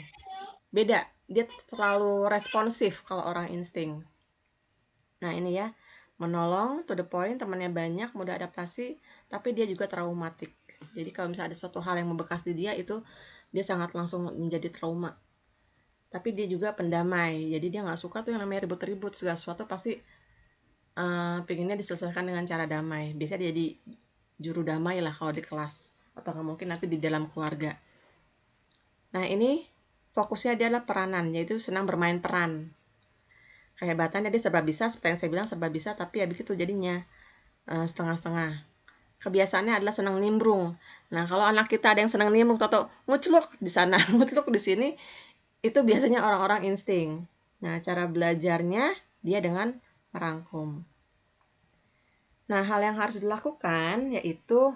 Beda, dia terlalu responsif kalau orang insting. Nah ini ya, menolong, to the point, temannya banyak, mudah adaptasi, tapi dia juga traumatik. Jadi kalau misalnya ada suatu hal yang membekas di dia, itu dia sangat langsung menjadi trauma. Tapi dia juga pendamai, jadi dia nggak suka tuh yang namanya ribut-ribut. Segala sesuatu pasti pengennya diselesaikan dengan cara damai. Biasanya dia jadi juru damai lah kalau di kelas, atau mungkin nanti di dalam keluarga. Nah, ini fokusnya dia adalah peranan, yaitu senang bermain peran. Kehebatannya dia serba bisa, seperti yang saya bilang serba bisa, tapi ya begitu jadinya setengah-setengah. Kebiasaannya adalah senang nimbrung. Nah, kalau anak kita ada yang senang nimbrung atau ngucluk di sana, ngucluk di sini, itu biasanya orang-orang insting. Nah, cara belajarnya dia dengan merangkum. Nah, hal yang harus dilakukan yaitu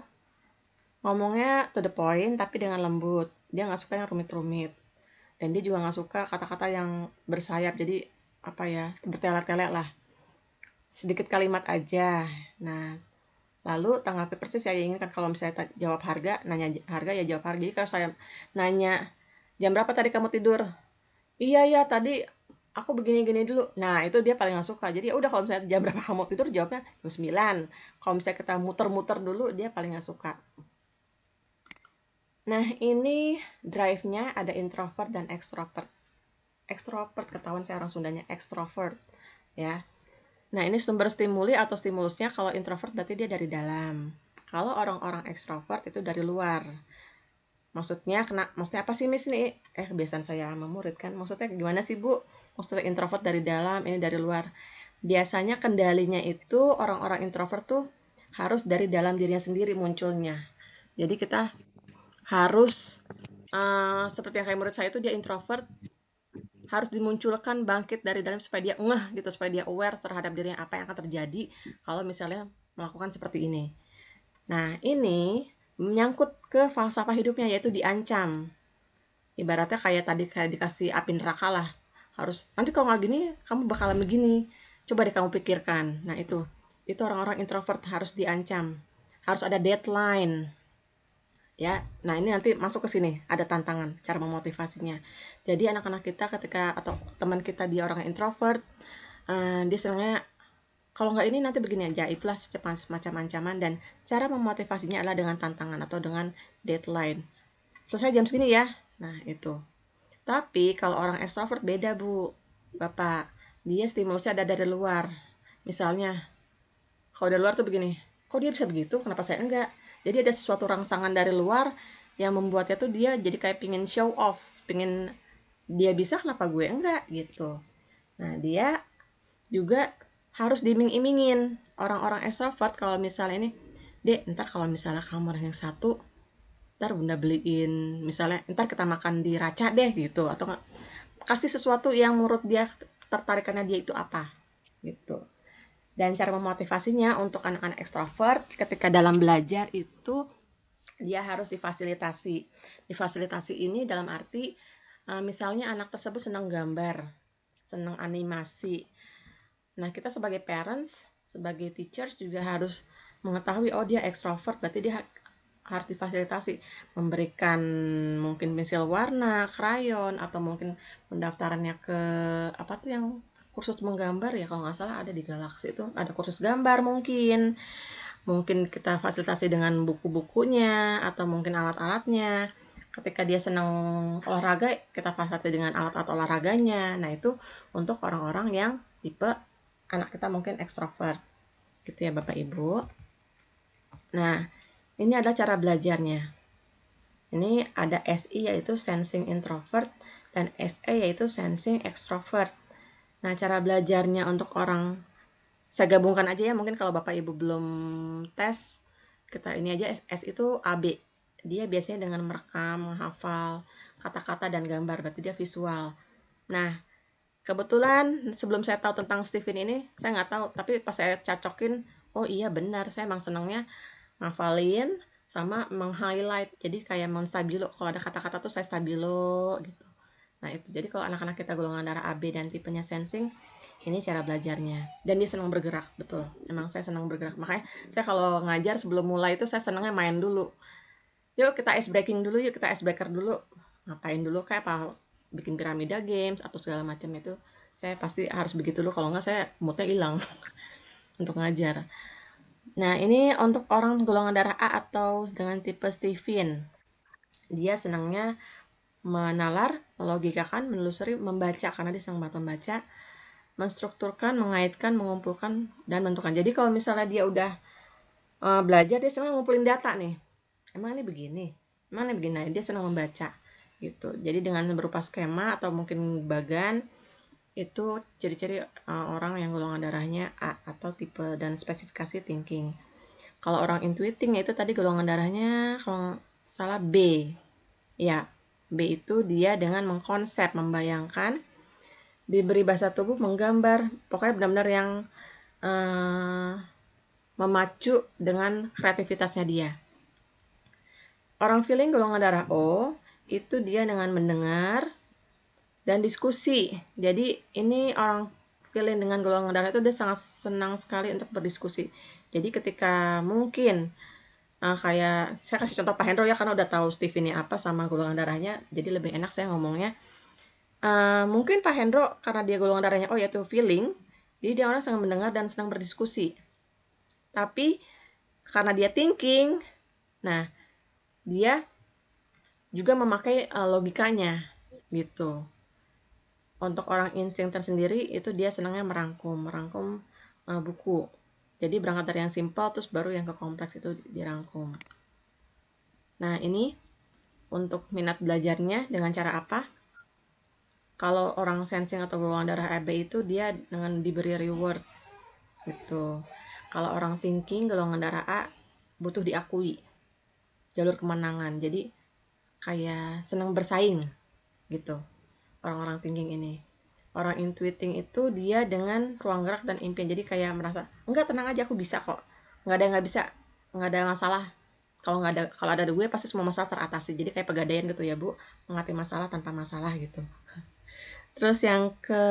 ngomongnya to the point tapi dengan lembut. Dia nggak suka yang rumit-rumit. Dan dia juga nggak suka kata-kata yang bersayap, jadi apa ya, bertele-tele lah. Sedikit kalimat aja. Nah, lalu tanggapi persis saya inginkan. Kalau misalnya jawab harga, nanya harga ya jawab harga. Jadi kalau saya nanya, jam berapa tadi kamu tidur? Iya, tadi aku begini-gini dulu. Nah, itu dia paling gak suka. Jadi ya udah, kalau misalnya jam berapa kamu tidur, jawabnya jam 9. Kalau misalnya kita muter-muter dulu, dia paling gak suka. Nah, ini drive-nya ada introvert dan extrovert. Extrovert, ketahuan saya orang Sundanya, extrovert. Ya. Nah, ini sumber stimuli atau stimulusnya. Kalau introvert berarti dia dari dalam. Kalau orang-orang extrovert itu dari luar. Maksudnya apa sih Miss nih? Kebiasaan saya sama murid kan. Maksudnya gimana sih Bu? Maksudnya introvert dari dalam, ini dari luar. Biasanya kendalinya itu orang-orang introvert tuh harus dari dalam dirinya sendiri munculnya. Jadi kita harus seperti yang kayak murid saya itu, dia introvert, harus dimunculkan bangkit dari dalam supaya dia ngeh gitu, supaya dia aware terhadap dirinya apa yang akan terjadi kalau misalnya melakukan seperti ini. Nah, ini menyangkut ke falsafah hidupnya, yaitu diancam. Ibaratnya kayak tadi kayak dikasih api neraka lah. Harus, nanti kalau nggak gini, kamu bakalan begini. Coba deh kamu pikirkan. Nah, itu orang-orang introvert harus diancam. Harus ada deadline. Ya, nah ini nanti masuk ke sini, ada tantangan, cara memotivasinya. Jadi anak-anak kita ketika, atau teman kita dia orang introvert, dia senangnya, kalau nggak ini nanti begini aja, itulah semacam ancaman, dan cara memotivasinya adalah dengan tantangan atau dengan deadline. Selesai jam segini ya, nah itu. Tapi kalau orang extrovert beda Bu, Bapak, dia stimulusnya ada dari luar. Misalnya, kalau dari luar tuh begini, kok dia bisa begitu, kenapa saya enggak? Jadi ada sesuatu rangsangan dari luar yang membuatnya tuh dia jadi kayak pingin show off, pingin dia bisa kenapa gue enggak gitu. Nah, dia juga harus diiming-imingin. Orang-orang extrovert kalau misalnya ini, Dek, ntar kalau misalnya kamu ranking 1, ntar Bunda beliin, misalnya ntar kita makan di Raca deh gitu, atau enggak, kasih sesuatu yang menurut dia tertarikannya dia itu apa gitu. Dan cara memotivasinya untuk anak-anak ekstrovert ketika dalam belajar itu dia harus difasilitasi. Difasilitasi ini dalam arti misalnya anak tersebut senang gambar, senang animasi. Nah, kita sebagai parents, sebagai teachers juga harus mengetahui, oh dia ekstrovert, berarti dia harus difasilitasi. Memberikan mungkin pensil warna, krayon, atau mungkin pendaftarannya ke apa tuh yang kursus menggambar ya, kalau nggak salah ada di Galaxy itu, ada kursus gambar mungkin kita fasilitasi dengan buku-bukunya atau mungkin alat-alatnya. Ketika dia senang olahraga, kita fasilitasi dengan alat-alat olahraganya. Nah, itu untuk orang-orang yang tipe anak kita mungkin ekstrovert gitu ya Bapak Ibu. Nah, ini adalah cara belajarnya. Ini ada SI yaitu sensing introvert dan SE yaitu sensing extrovert. Nah, cara belajarnya untuk orang, saya gabungkan aja ya, mungkin kalau Bapak Ibu belum tes, kita ini aja, S itu AB. Dia biasanya dengan merekam, menghafal kata-kata dan gambar, berarti dia visual. Nah, kebetulan sebelum saya tahu tentang Stephen ini, saya nggak tahu, tapi pas saya cocokin, oh iya benar, saya emang senangnya ngafalin sama meng-highlight, jadi kayak menstabilo, kalau ada kata-kata tuh saya stabilo gitu. Nah, itu jadi kalau anak-anak kita golongan darah AB dan tipenya sensing, ini cara belajarnya. Dan dia senang bergerak, betul. Emang saya senang bergerak. Makanya saya kalau ngajar sebelum mulai itu saya senangnya main dulu. Yuk kita ice breaking dulu, yuk kita ice breaker dulu. Ngapain dulu, kayak apa, bikin piramida games atau segala macam itu. Saya pasti harus begitu dulu, kalau nggak saya moodnya hilang untuk ngajar. Nah, ini untuk orang golongan darah A atau dengan tipe Stephen. Dia senangnya menalar, melogikakan, menelusuri, membaca, karena dia senang banget membaca, menstrukturkan, mengaitkan, mengumpulkan, dan menentukan. Jadi kalau misalnya dia udah belajar dia senang ngumpulin data nih. Emang ini begini, emang ini begini. Nah, dia senang membaca gitu. Jadi dengan berupa skema atau mungkin bagan itu ciri-ciri orang yang golongan darahnya A atau tipe dan spesifikasi thinking. Kalau orang intuiting itu tadi golongan darahnya kalau salah B. Ya, B itu dia dengan mengkonsep, membayangkan, diberi bahasa tubuh, menggambar, pokoknya benar-benar yang memacu dengan kreativitasnya dia. Orang feeling golongan darah O itu dia dengan mendengar dan diskusi. Jadi ini orang feeling dengan golongan darah itu dia sangat senang sekali untuk berdiskusi. Jadi ketika mungkin kayak saya kasih contoh Pak Hendro ya karena udah tahu Steve ini apa sama golongan darahnya, jadi lebih enak saya ngomongnya. Mungkin Pak Hendro karena dia golongan darahnya O yaitu feeling, jadi dia orang sangat mendengar dan senang berdiskusi. Tapi karena dia thinking, nah dia juga memakai logikanya gitu. Untuk orang insting tersendiri itu dia senangnya merangkum buku. Jadi berangkat dari yang simpel terus baru yang ke kompleks itu dirangkum. Nah, ini untuk minat belajarnya dengan cara apa? Kalau orang sensing atau golongan darah AB itu dia dengan diberi reward gitu. Kalau orang thinking golongan darah A butuh diakui. Jalur kemenangan. Jadi kayak senang bersaing gitu. Orang-orang thinking ini. Orang intuiting itu dia dengan ruang gerak dan impian. Jadi kayak merasa, enggak tenang aja aku bisa kok. Enggak ada yang nggak bisa, enggak ada masalah. Kalau ada gue pasti semua masalah teratasi. Jadi kayak pegadaian gitu ya Bu, mengatasi masalah tanpa masalah gitu. Terus yang ke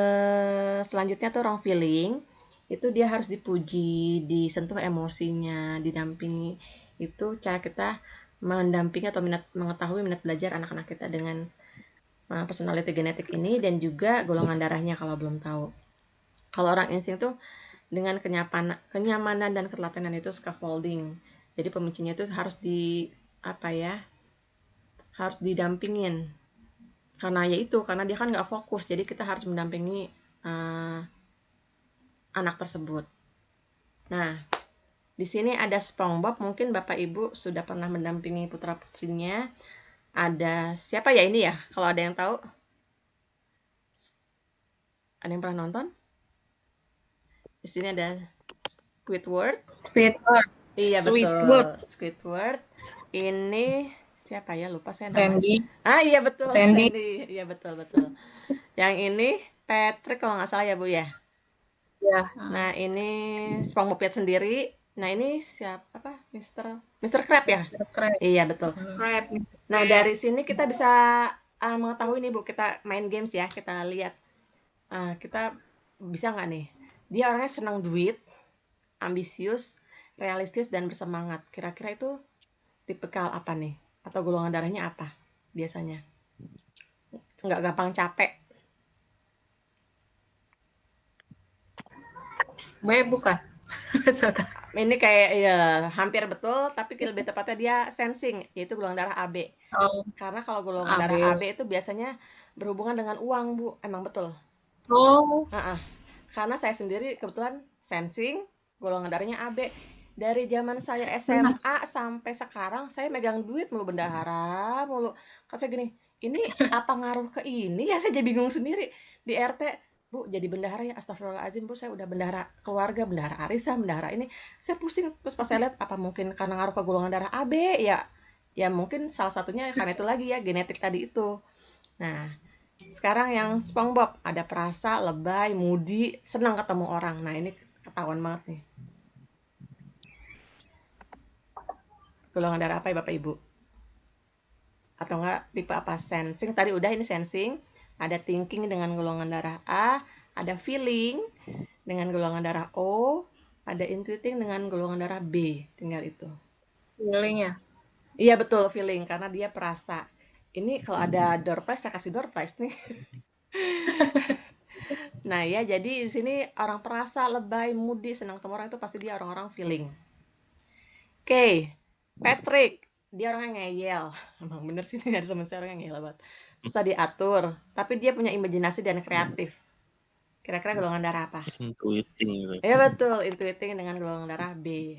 selanjutnya tuh orang feeling, itu dia harus dipuji, disentuh emosinya, didampingi. Itu cara kita mendampingi atau mengetahui minat belajar anak-anak kita dengan personality genetik ini dan juga golongan darahnya kalau belum tahu. Kalau orang insting tuh dengan kenyamanan dan ketelatenan itu scaffolding. Jadi pemicunya itu harus harus didampingin. Karena dia kan nggak fokus, jadi kita harus mendampingi anak tersebut. Nah, di sini ada SpongeBob, mungkin Bapak Ibu sudah pernah mendampingi putra-putrinya. Ada siapa ya ini ya? Kalau ada yang tahu? Ada yang pernah nonton? Di sini ada Squidward. Iya betul. Squidward. Ini siapa ya? Lupa saya namanya. Sandy. Iya betul. Sandy. Iya betul. Yang ini Patrick kalau nggak salah ya Bu ya. Ya. Nah ini SpongeBob sendiri. Nah ini siapa? Mr. Krab ya? Mr. Krab. Iya betul. Krab. Nah dari sini kita bisa mengetahui nih Bu, kita main games ya, kita lihat. Kita bisa nggak nih? Dia orangnya senang duit, ambisius, realistis dan bersemangat. Kira-kira itu tipikal apa nih? Atau golongan darahnya apa biasanya? Nggak gampang capek. Bukan. Ini kayak ya hampir betul, tapi lebih tepatnya dia sensing, yaitu golongan darah AB. Oh. Karena kalau golongan darah AB itu biasanya berhubungan dengan uang, Bu. Emang betul. Oh. Karena saya sendiri kebetulan sensing, golongan darahnya AB. Dari zaman saya SMA sampai sekarang saya megang duit mulu, bendahara mulu. Kalau saya gini, ini apa ngaruh ke ini ya? Saya jadi bingung sendiri. Di RT, Bu, jadi bendahara ya, astagfirullahaladzim Bu, saya udah bendahara keluarga, bendahara arisan, bendahara ini. Saya pusing, terus pas saya lihat, apa mungkin karena ngaruh ke golongan darah AB ya? Ya mungkin salah satunya karena itu lagi ya, genetik tadi itu. Nah, sekarang yang SpongeBob, ada perasa, lebay, moody, senang ketemu orang. Nah, ini ketahuan banget nih. Golongan darah apa ya Bapak Ibu? Atau enggak tipe apa? Sensing, tadi udah ini sensing. Ada thinking dengan golongan darah A, ada feeling dengan golongan darah O, ada intuiting dengan golongan darah B. Tinggal itu. Feeling ya? Iya betul, feeling. Karena dia perasa. Ini kalau ada door prize, saya kasih door prize nih. Nah ya, jadi di sini orang perasa, lebay, moody, senang ketemu orang itu pasti dia orang-orang feeling. Oke, Patrick. Dia orangnya ngeyel. Emang bener sih, ada teman saya orang yang ngeyel banget. Susah diatur, tapi dia punya imajinasi dan kreatif. Kira-kira golongan darah apa? Intuiting. Ya betul, intuiting dengan golongan darah B.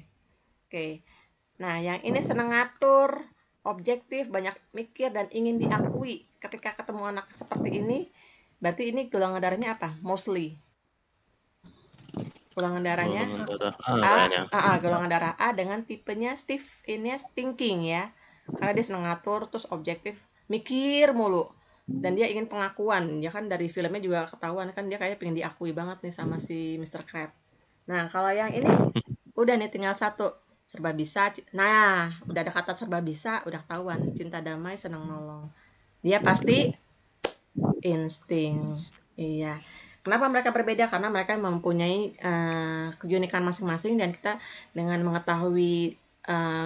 Oke. Nah, yang ini senang ngatur, objektif, banyak mikir, dan ingin diakui. Ketika ketemu anak seperti ini, berarti ini golongan darahnya apa? Mostly. Golongan darahnya Golongan darah A A, kayaknya. golongan darah A dengan tipenya Steve ini thinking ya. Karena dia senang ngatur, terus objektif, mikir mulu. Dan dia ingin pengakuan. Ya kan dari filmnya juga ketahuan kan dia kayak pengen diakui banget nih sama si Mr. Crab. Nah, kalau yang ini udah nih tinggal satu. Serba bisa. Nah, udah ada kata serba bisa, udah ketahuan. Cinta damai, senang nolong. Dia pasti insting. Iya. Kenapa mereka berbeda? Karena mereka mempunyai keunikan masing-masing dan kita dengan mengetahui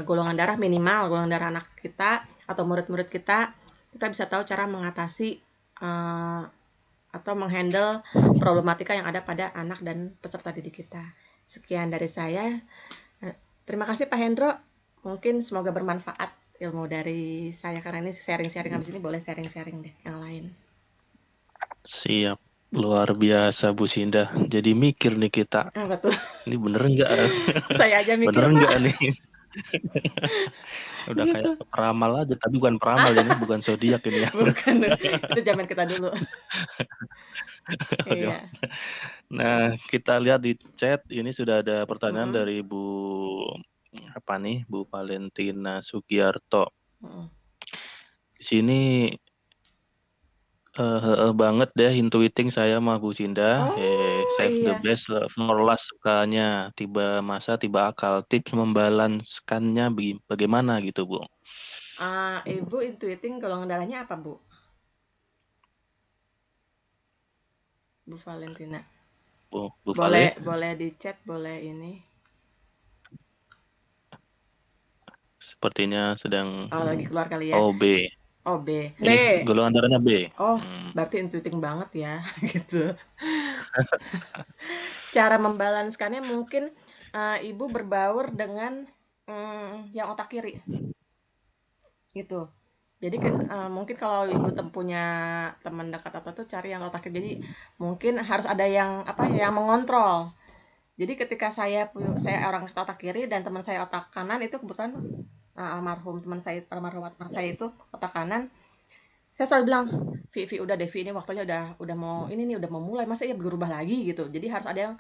golongan darah minimal, golongan darah anak kita atau murid-murid kita bisa tahu cara mengatasi atau menghandle problematika yang ada pada anak dan peserta didik kita. Sekian dari saya. Terima kasih Pak Hendro. Mungkin semoga bermanfaat ilmu dari saya karena ini sharing-sharing habis ini boleh sharing-sharing deh yang lain. Siap. Luar biasa Bu Sinda. Jadi mikir nih kita. Betul. Ini bener nggak? Saya aja mikir, bener Pak. nggak nih? Udah Gitu. kayak peramal aja, tapi bukan peramal ya, ini bukan zodiak ini ya. Bukan, itu zaman kita dulu. Oke. Iya. Nah, kita lihat di chat ini sudah ada pertanyaan Mm-mm. dari Bu Valentina Sugiarto. Mm-mm. Di sini banget deh intuiting saya mah Bu Sinda. Save the Iya. best for last sukanya. Tiba masa tiba akal. Tips membalanskannya bagaimana gitu Bu? Ibu intuiting golongan darahnya apa, Bu? Bu Valentina. Bu Vale. Boleh di chat, boleh ini. Sepertinya sedang lagi keluar kali ya. B. Oh, B. Ini golongan darahnya B. Oh, berarti intuiting banget ya, gitu. Cara membalanskannya mungkin Ibu berbaur dengan yang otak kiri. Gitu. Jadi mungkin kalau Ibu punya teman dekat atau tuh cari yang otak kiri. Jadi mungkin harus ada yang yang mengontrol. Jadi ketika saya orang otak kiri dan teman saya otak kanan itu kebetulan almarhum teman saya itu otak kanan. Saya selalu bilang, Vi udah deh, Vi ini waktunya udah mau mulai, masa ya berubah lagi gitu. Jadi harus ada yang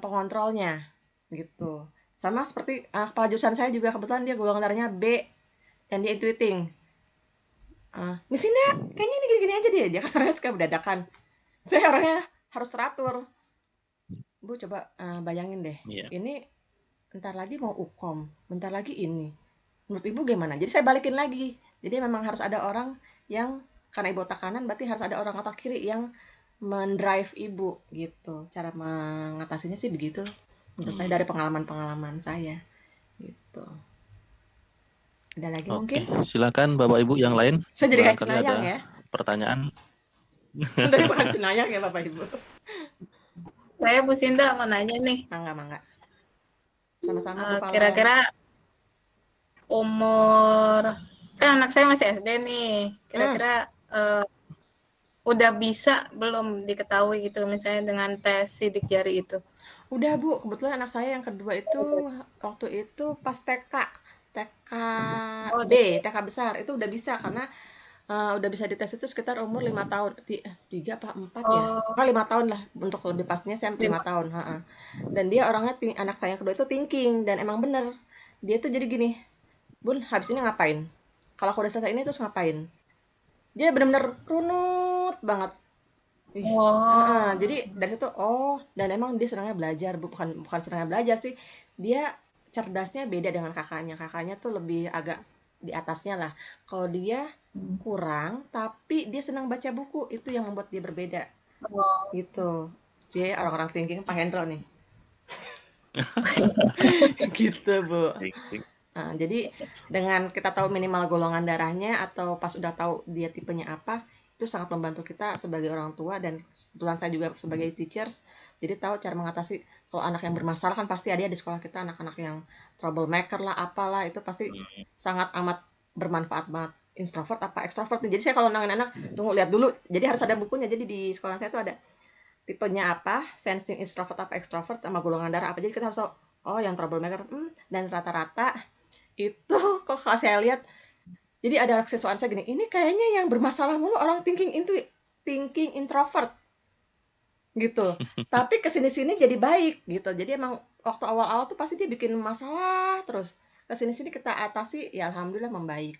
pengontrolnya gitu. Sama seperti kepala jurusan saya juga kebetulan dia golongan darahnya B dan dia intuiting. Mesinnya kayaknya ini gini-gini aja dia kan orangnya suka dadakan. Saya orangnya harus teratur. Bu coba bayangin deh, ini bentar lagi mau ukom, bentar lagi ini. Menurut Ibu gimana? Jadi saya balikin lagi. Jadi memang harus ada orang yang, karena Ibu otak kanan, berarti harus ada orang otak kiri yang mendrive Ibu gitu. Cara mengatasinya sih begitu. Menurut saya dari pengalaman-pengalaman saya gitu. Ada lagi mungkin? Silakan Bapak Ibu yang lain. Saya jadi kayak cenayang ya. Pertanyaan. Dari bukan cenayang ya Bapak Ibu. Saya Bu Sinda mau nanya nih. Mangga. Sama-sama Bu. Kira-kira umur, kan anak saya masih SD nih. Kira-kira udah bisa belum diketahui gitu misalnya dengan tes sidik jari itu? Udah Bu, kebetulan anak saya yang kedua itu waktu itu pas TK besar itu udah bisa karena udah bisa dites itu sekitar umur 5 tahun 3 apa 4 ya 5 tahun lah untuk lebih pastinya saya 5 tahun dan dia orangnya anak saya yang kedua itu thinking dan emang bener dia tuh jadi gini, Bun habis ini ngapain, kalau aku udah selesai ini terus ngapain, dia bener-bener runut banget. Jadi dari situ dan emang dia senangnya belajar, bukan senangnya belajar sih, dia cerdasnya beda dengan kakaknya tuh lebih agak di atasnya lah. Kalau dia kurang tapi dia senang baca buku, itu yang membuat dia berbeda. Gitu. Jadi orang-orang thinking Pak Hendro nih. Gitu Bu. Jadi dengan kita tahu minimal golongan darahnya atau pas udah tahu dia tipenya apa, itu sangat membantu kita sebagai orang tua dan kebetulan saya juga sebagai teachers. Jadi tahu cara mengatasi kalau anak yang bermasalah, kan pasti ada di sekolah kita anak-anak yang troublemaker lah apalah, itu pasti sangat amat bermanfaat banget. Introvert apa ekstrovert nih. Jadi saya kalau nangin anak tunggu lihat dulu. Jadi harus ada bukunya. Jadi di sekolah saya tuh ada tipenya apa, sensing introvert apa ekstrovert sama golongan darah apa. Jadi kita harus tahu oh yang troublemaker, dan rata-rata itu kok kalau saya lihat, jadi ada siswaan saya gini, ini kayaknya yang bermasalah mulu orang thinking introvert gitu. Tapi kesini-sini jadi baik gitu. Jadi emang waktu awal-awal tuh pasti dia bikin masalah terus. Kesini-sini kita atasi, ya alhamdulillah membaik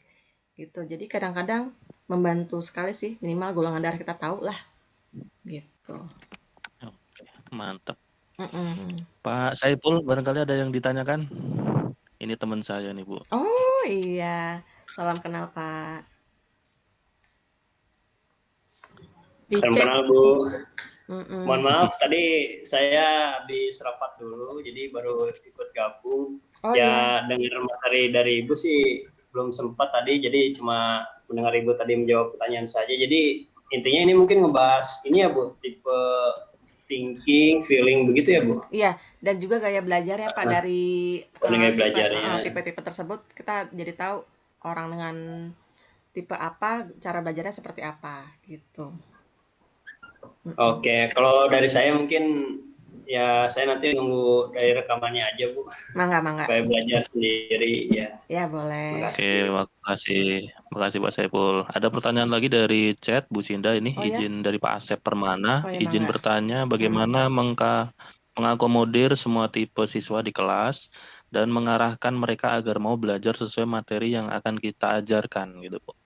gitu. Jadi kadang-kadang membantu sekali sih, minimal golongan darah kita tahu lah gitu. Oke, mantap. Mm-mm. Pak Saiful, barangkali ada yang ditanyakan? Ini teman saya nih, Bu. Oh iya, salam kenal Pak. Salam Dicek. kenal Bu. Mm-mm. Mohon maaf tadi saya habis rapat dulu, jadi baru ikut gabung. Oh iya, Ya dengar materi dari Ibu sih belum sempat tadi, jadi cuma mendengar Ibu tadi menjawab pertanyaan saja. Jadi intinya ini mungkin ngebahas ini ya Bu, tipe thinking, feeling begitu ya Bu? iya. Dan juga gaya belajarnya Pak dari Gaya tipe, belajarnya. tipe-tipe tersebut kita jadi tahu orang dengan tipe apa, cara belajarnya seperti apa gitu. Mm-mm. Oke, kalau dari saya mungkin ya saya nanti nunggu dari rekamannya aja Bu, Mangga. supaya belajar sendiri ya. Ya boleh. Makasih. Oke, makasih Pak Saiful. Ada pertanyaan lagi dari chat Bu Sinda ini, Oh ya, izin dari Pak Asep Permana, oh ya izin mangga. bertanya bagaimana mengakomodir semua tipe siswa di kelas dan mengarahkan mereka agar mau belajar sesuai materi yang akan kita ajarkan gitu, Bu.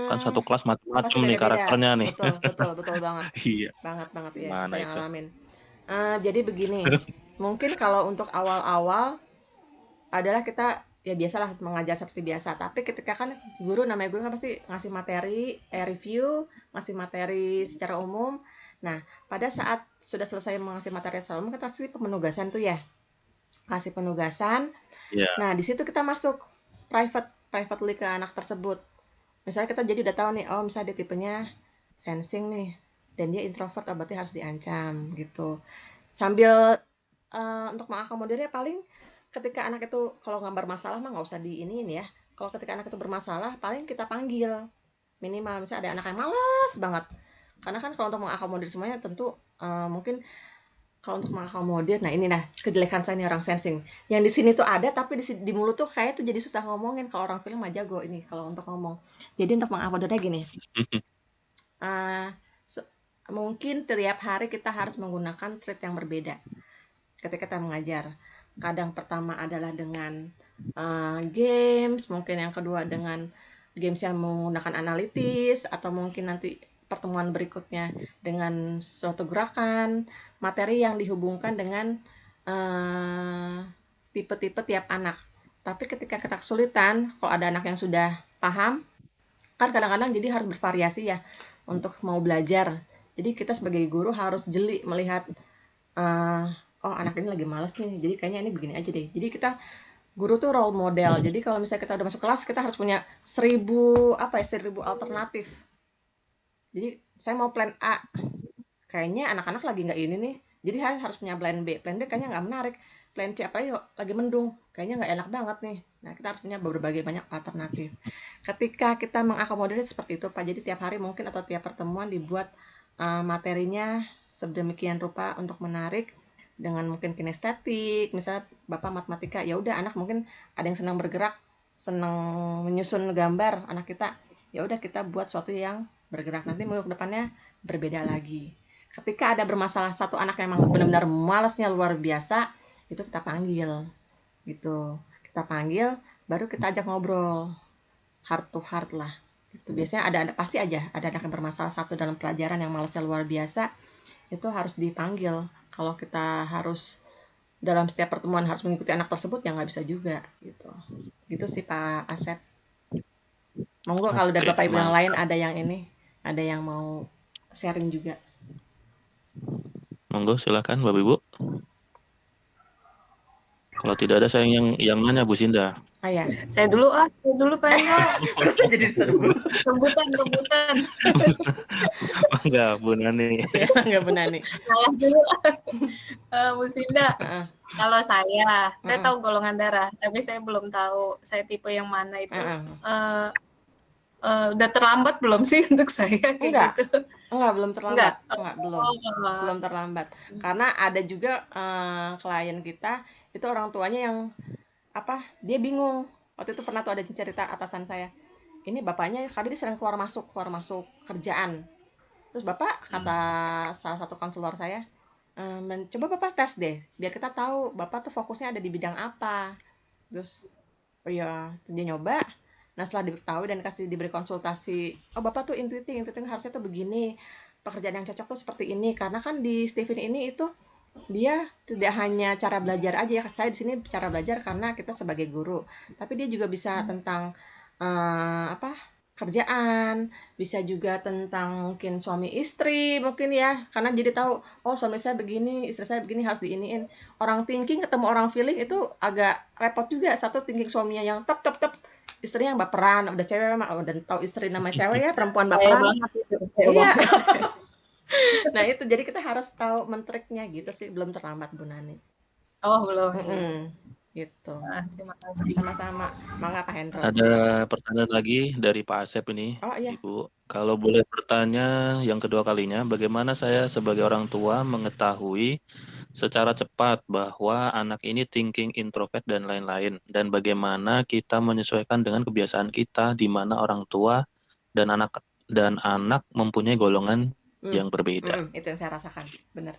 Kan satu Hmm, kelas pasti macam-macam nih beda-beda. karakternya nih. Betul banget. Iya, Banget ya, itu gimana saya yang itu? alamin. Jadi begini, mungkin kalau untuk awal-awal adalah kita ya biasalah mengajar seperti biasa, tapi ketika kan namanya guru kan pasti ngasih materi, review, ngasih materi secara umum. Nah, pada saat sudah selesai mengasih materi secara umum, kita kasih penugasan tuh ya, kasih penugasan. Iya. Nah, di situ kita masuk privately ke anak tersebut. Misalnya kita jadi udah tahu nih, oh misalnya dia tipenya sensing nih, dan dia introvert, berarti harus diancam gitu. Sambil untuk mengakomodirnya paling ketika anak itu kalau nggak bermasalah mah nggak usah diiniin ya. Kalau ketika anak itu bermasalah, paling kita panggil minimal. Misalnya ada anak yang malas banget. Karena kan kalau untuk mengakomodir semuanya tentu mungkin kalau untuk mengakomodir, nah ini kejelekan saya nih orang sensing. Yang di sini tuh ada, tapi di mulut tuh kayak tuh jadi susah ngomongin. Kalau orang film mah jago ini kalau untuk ngomong. Jadi untuk mengakomodirnya gini, mungkin tiap hari kita harus menggunakan trik yang berbeda ketika kita mengajar. Kadang pertama adalah dengan games, mungkin yang kedua dengan games yang menggunakan analitis, atau mungkin nanti pertemuan berikutnya dengan suatu gerakan, materi yang dihubungkan dengan tipe-tipe tiap anak. Tapi ketika kita kesulitan, kalau ada anak yang sudah paham, kan kadang-kadang jadi harus bervariasi ya untuk mau belajar. Jadi kita sebagai guru harus jeli melihat, oh anak ini lagi malas nih, jadi kayaknya ini begini aja deh. Jadi kita guru tuh role model. Jadi kalau misalnya kita udah masuk kelas, kita harus punya 1000 alternatif. Jadi saya mau plan A, kayaknya anak-anak lagi nggak ini nih, jadi harus punya plan B. Plan B kayaknya nggak menarik. Plan C apalagi lagi mendung, kayaknya nggak enak banget nih. Nah kita harus punya berbagai banyak alternatif. Ketika kita mengakomodir seperti itu Pak, jadi tiap hari mungkin atau tiap pertemuan dibuat materinya sedemikian rupa untuk menarik dengan mungkin kinestetik. Misalnya Bapak matematika, ya udah anak mungkin ada yang senang bergerak, senang menyusun gambar anak kita, ya udah kita buat sesuatu yang bergerak. Nanti minggu depannya berbeda lagi. Ketika ada bermasalah satu anak yang memang benar-benar malasnya luar biasa, itu kita panggil gitu. Kita panggil, baru kita ajak ngobrol heart to heart lah. Itu biasanya pasti aja ada anak yang bermasalah satu dalam pelajaran yang malasnya luar biasa, itu harus dipanggil. Kalau kita harus dalam setiap pertemuan harus mengikuti anak tersebut, ya nggak bisa juga gitu. Gitu sih Pak Asep. Monggo kalau dari Bapak Ibu yang lain ada yang mau sharing juga. Monggo silakan Bapak Ibu. Kalau tidak ada saya yang nanya Bu Sinda. Ya. Saya dulu Pak Eno. Terus jadi serbu. Rebutan. Enggak, Bu Nani. Enggak Bu Nani. Salah dulu. Bu Sinda. Kalau saya tahu golongan darah, tapi saya belum tahu saya tipe yang mana itu. Udah terlambat belum sih untuk saya Enggak. gitu? Enggak, belum terlambat. Enggak. Belum terlambat. Karena ada juga klien kita itu orang tuanya yang dia bingung. Waktu itu pernah tuh ada cerita atasan saya, ini bapaknya kadang dia sering keluar masuk kerjaan. Terus bapak, kata salah satu konselor saya, coba bapak tes deh biar kita tahu bapak tuh fokusnya ada di bidang apa. Terus oh iya, dia nyoba. Nah, setelah diketahui dan diberi konsultasi, oh bapak tuh intuiting harusnya tuh begini, pekerjaan yang cocok tuh seperti ini. Karena kan di Stephen ini itu dia tidak hanya cara belajar aja ya. Saya di sini cara belajar karena kita sebagai guru, tapi dia juga bisa tentang kerjaan, bisa juga tentang mungkin suami istri mungkin ya, karena jadi tahu oh suami saya begini, istri saya begini, harus diiniin. Orang thinking ketemu orang feeling itu agak repot juga. Satu thinking suaminya yang tep, istrinya yang baperan, udah cewek mah udah tahu istri nama cewek ya, perempuan Saya baperan. banget itu, saya Iya. banget. Nah itu jadi kita harus tahu mentriknya gitu sih. Belum terlambat Bu Nani. Oh, belum. Gitu. Terima kasih. Sama-sama. Mangga Pak Hendro. Ada pertanyaan lagi dari Pak Asep ini, Oh iya. Ibu. Kalau boleh bertanya yang kedua kalinya, bagaimana saya sebagai orang tua mengetahui secara cepat bahwa anak ini thinking introvert dan lain-lain, dan bagaimana kita menyesuaikan dengan kebiasaan kita di mana orang tua dan anak mempunyai golongan yang berbeda. Itu yang saya rasakan, benar.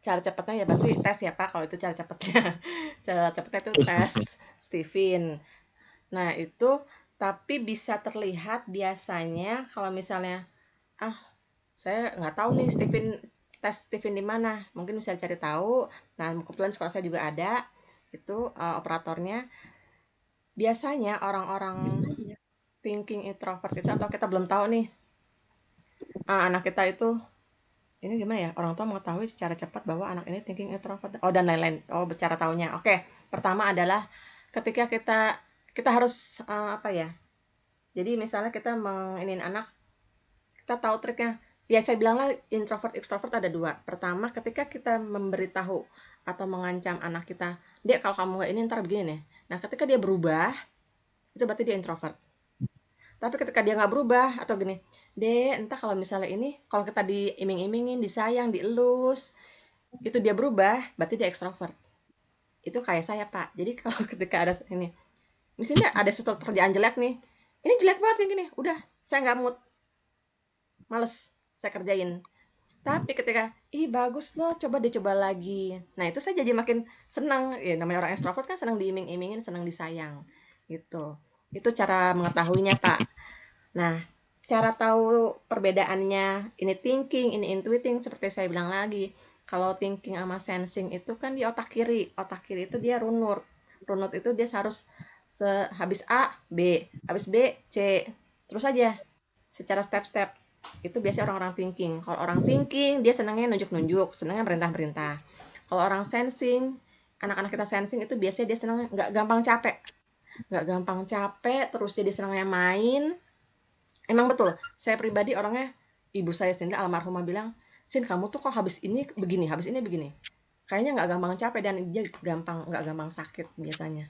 Cara cepatnya ya berarti tes ya Pak, kalau itu cara cepatnya. Cara cepatnya itu tes Stephen. Nah itu, tapi bisa terlihat biasanya kalau misalnya, saya nggak tahu nih tes Stephen di mana, mungkin bisa cari tahu. Nah kebetulan sekolah saya juga ada, itu operatornya. Biasanya orang-orang thinking introvert itu, atau kita belum tahu nih, anak kita itu, ini gimana ya, orang tua mengetahui secara cepat bahwa anak ini thinking introvert, dan lain-lain. Cara taunya. Oke, pertama adalah ketika kita harus jadi misalnya kita menginin anak, kita tahu triknya. Ya saya bilang lah, introvert extrovert ada dua. Pertama, ketika kita memberitahu atau mengancam anak kita, Dek kalau kamu nggak ini ntar begini nih. Nah ketika dia berubah, itu berarti dia introvert. Tapi ketika dia nggak berubah atau gini, Dek, entah kalau misalnya ini, kalau kita diiming-imingin, disayang, dielus, itu dia berubah, berarti dia ekstrovert. Itu kayak saya Pak. Jadi kalau ketika ada ini, misalnya ada suatu pekerjaan jelek nih, ini jelek banget kayak gini, udah saya nggak mood, males saya kerjain. Tapi ketika, bagus loh, coba lagi. Nah itu saya jadi makin senang. Ya namanya orang ekstrovert kan senang diiming-imingin, senang disayang, gitu. Itu cara mengetahuinya Pak. Nah, cara tahu perbedaannya, ini thinking, ini intuiting, seperti saya bilang lagi. Kalau thinking sama sensing itu kan di otak kiri. Otak kiri itu dia runut. Runut itu dia harus habis A, B, habis B, C. Terus aja, secara step-step. Itu biasanya orang-orang thinking. Kalau orang thinking, dia senangnya nunjuk-nunjuk, senangnya merintah-merintah. Kalau orang sensing, anak-anak kita sensing itu biasanya dia senang nggak gampang capek. Nggak gampang capek, terus jadi senangnya main. Emang betul, saya pribadi orangnya, ibu saya sendiri almarhumah bilang, Sin kamu tuh kok habis ini begini, habis ini begini. Kayaknya nggak gampang capek dan dia nggak gampang sakit biasanya.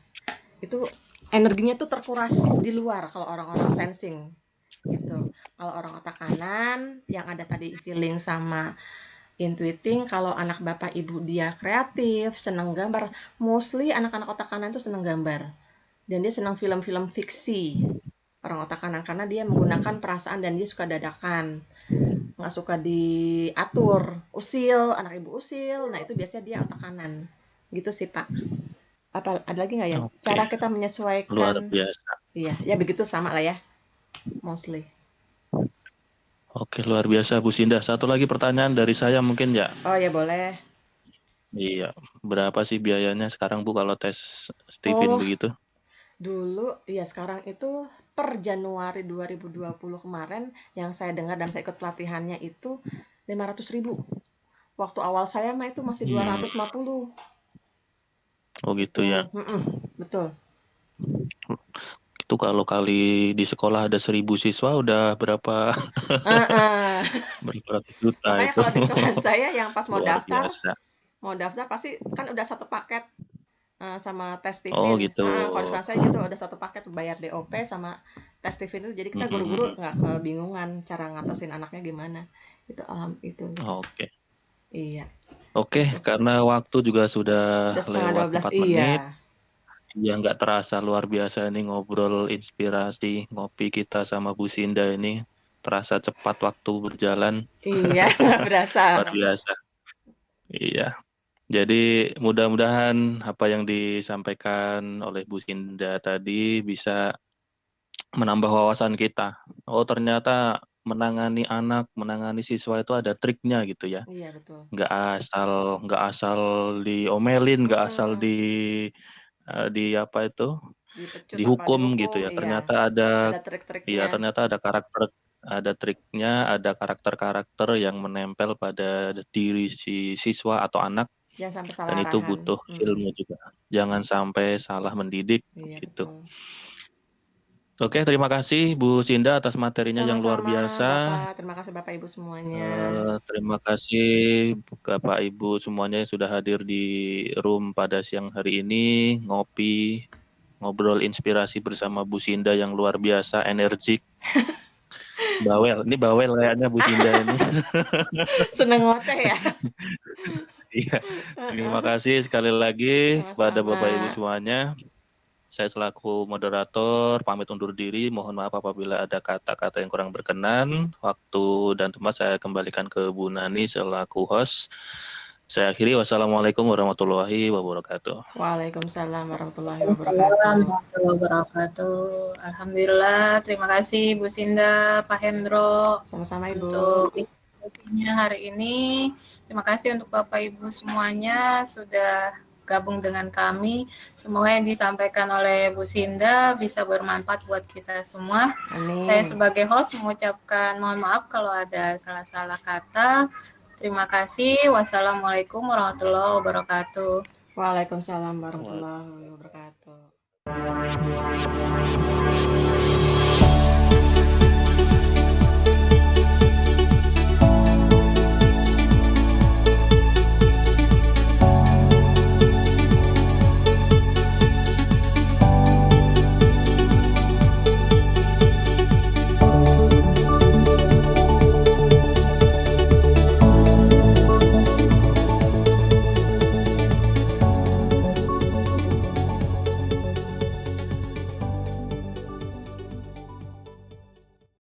Itu energinya tuh terkuras di luar kalau orang-orang sensing. Gitu. Kalau orang otak kanan yang ada tadi feeling sama intuiting, kalau anak bapak ibu dia kreatif, senang gambar, mostly anak-anak otak kanan tuh senang gambar. Dan dia senang film-film fiksi. Orang otak kanan karena dia menggunakan perasaan dan dia suka dadakan, nggak suka diatur, usil, anak ibu usil. Nah itu biasanya dia otak kanan, gitu sih Pak. Apa ada lagi nggak ya? Oke. Cara kita menyesuaikan? Luar biasa. Iya, ya begitu sama lah ya, mostly. Oke, luar biasa Bu Sinda. Satu lagi pertanyaan dari saya mungkin ya. Oh ya boleh. Iya, berapa sih biayanya sekarang Bu kalau tes Stephen begitu? Dulu, ya sekarang itu per Januari 2020 kemarin yang saya dengar dan saya ikut pelatihannya itu 500.000. Waktu awal saya mah itu masih 250. Oh gitu ya. Betul. Itu kalau kali di sekolah ada 1.000 siswa udah berapa berapa ratus juta. Makanya itu. kalau di sekolah saya yang pas mau Luar daftar, biasa. pasti kan udah satu paket sama tes Stephen. Oh gitu. Kalau di sekolah saya gitu udah satu paket, bayar DOP sama tes Stephen itu. Jadi kita guru-guru nggak kebingungan cara ngatasin anaknya gimana. Itu Oke. Iya. Oke, Terus karena waktu juga sudah udah setengah lewat 12, 4 menit. iya. Ya nggak terasa luar biasa ini ngobrol inspirasi, ngopi kita sama Bu Sinda ini. Terasa cepat waktu berjalan, Iya, nggak berasa. luar biasa. Iya. Jadi mudah-mudahan apa yang disampaikan oleh Bu Sinda tadi bisa menambah wawasan kita. Oh ternyata menangani anak, menangani siswa itu ada triknya gitu ya. Iya, betul. Nggak asal diomelin, nggak asal Mhm. di apa itu Dipecut apa dihukum gitu dihukum, ya. iya. Ternyata Ada trik-triknya. ternyata ada triknya, ada karakter-karakter yang menempel pada diri si siswa atau anak Jangan sampai dan salah itu arahan. butuh ilmu juga. Jangan sampai salah mendidik Iya, gitu. betul. Oke, terima kasih Bu Sinda atas materinya yang luar Sama-sama, biasa. Bapak. Terima kasih Bapak Ibu semuanya. Terima kasih Bapak Ibu semuanya yang sudah hadir di room pada siang hari ini, ngobrol inspirasi bersama Bu Sinda yang luar biasa, energik. Ini bawel kayaknya Bu Sinda ini. Seneng ngoceh ya? Iya, terima kasih sekali lagi kepada Bapak Ibu Sama-sama. semuanya. Saya selaku moderator pamit undur diri. Mohon maaf apabila ada kata-kata yang kurang berkenan. Waktu dan tempat saya kembalikan ke Bu Nani selaku host. Saya akhiri. Wassalamualaikum warahmatullahi wabarakatuh. Waalaikumsalam warahmatullahi Waalaikumsalam wabarakatuh. warahmatullahi wabarakatuh. Alhamdulillah, terima kasih Bu Sinda, Pak Hendro Sama-sama Ibu. untuk diskusinya hari ini. Terima kasih untuk Bapak Ibu semuanya sudah gabung dengan kami. Semoga yang disampaikan oleh Bu Sinda bisa bermanfaat buat kita semua. Amin. Saya sebagai host mengucapkan mohon maaf kalau ada salah-salah kata. Terima kasih. Wassalamualaikum warahmatullahi wabarakatuh. Waalaikumsalam warahmatullahi wabarakatuh.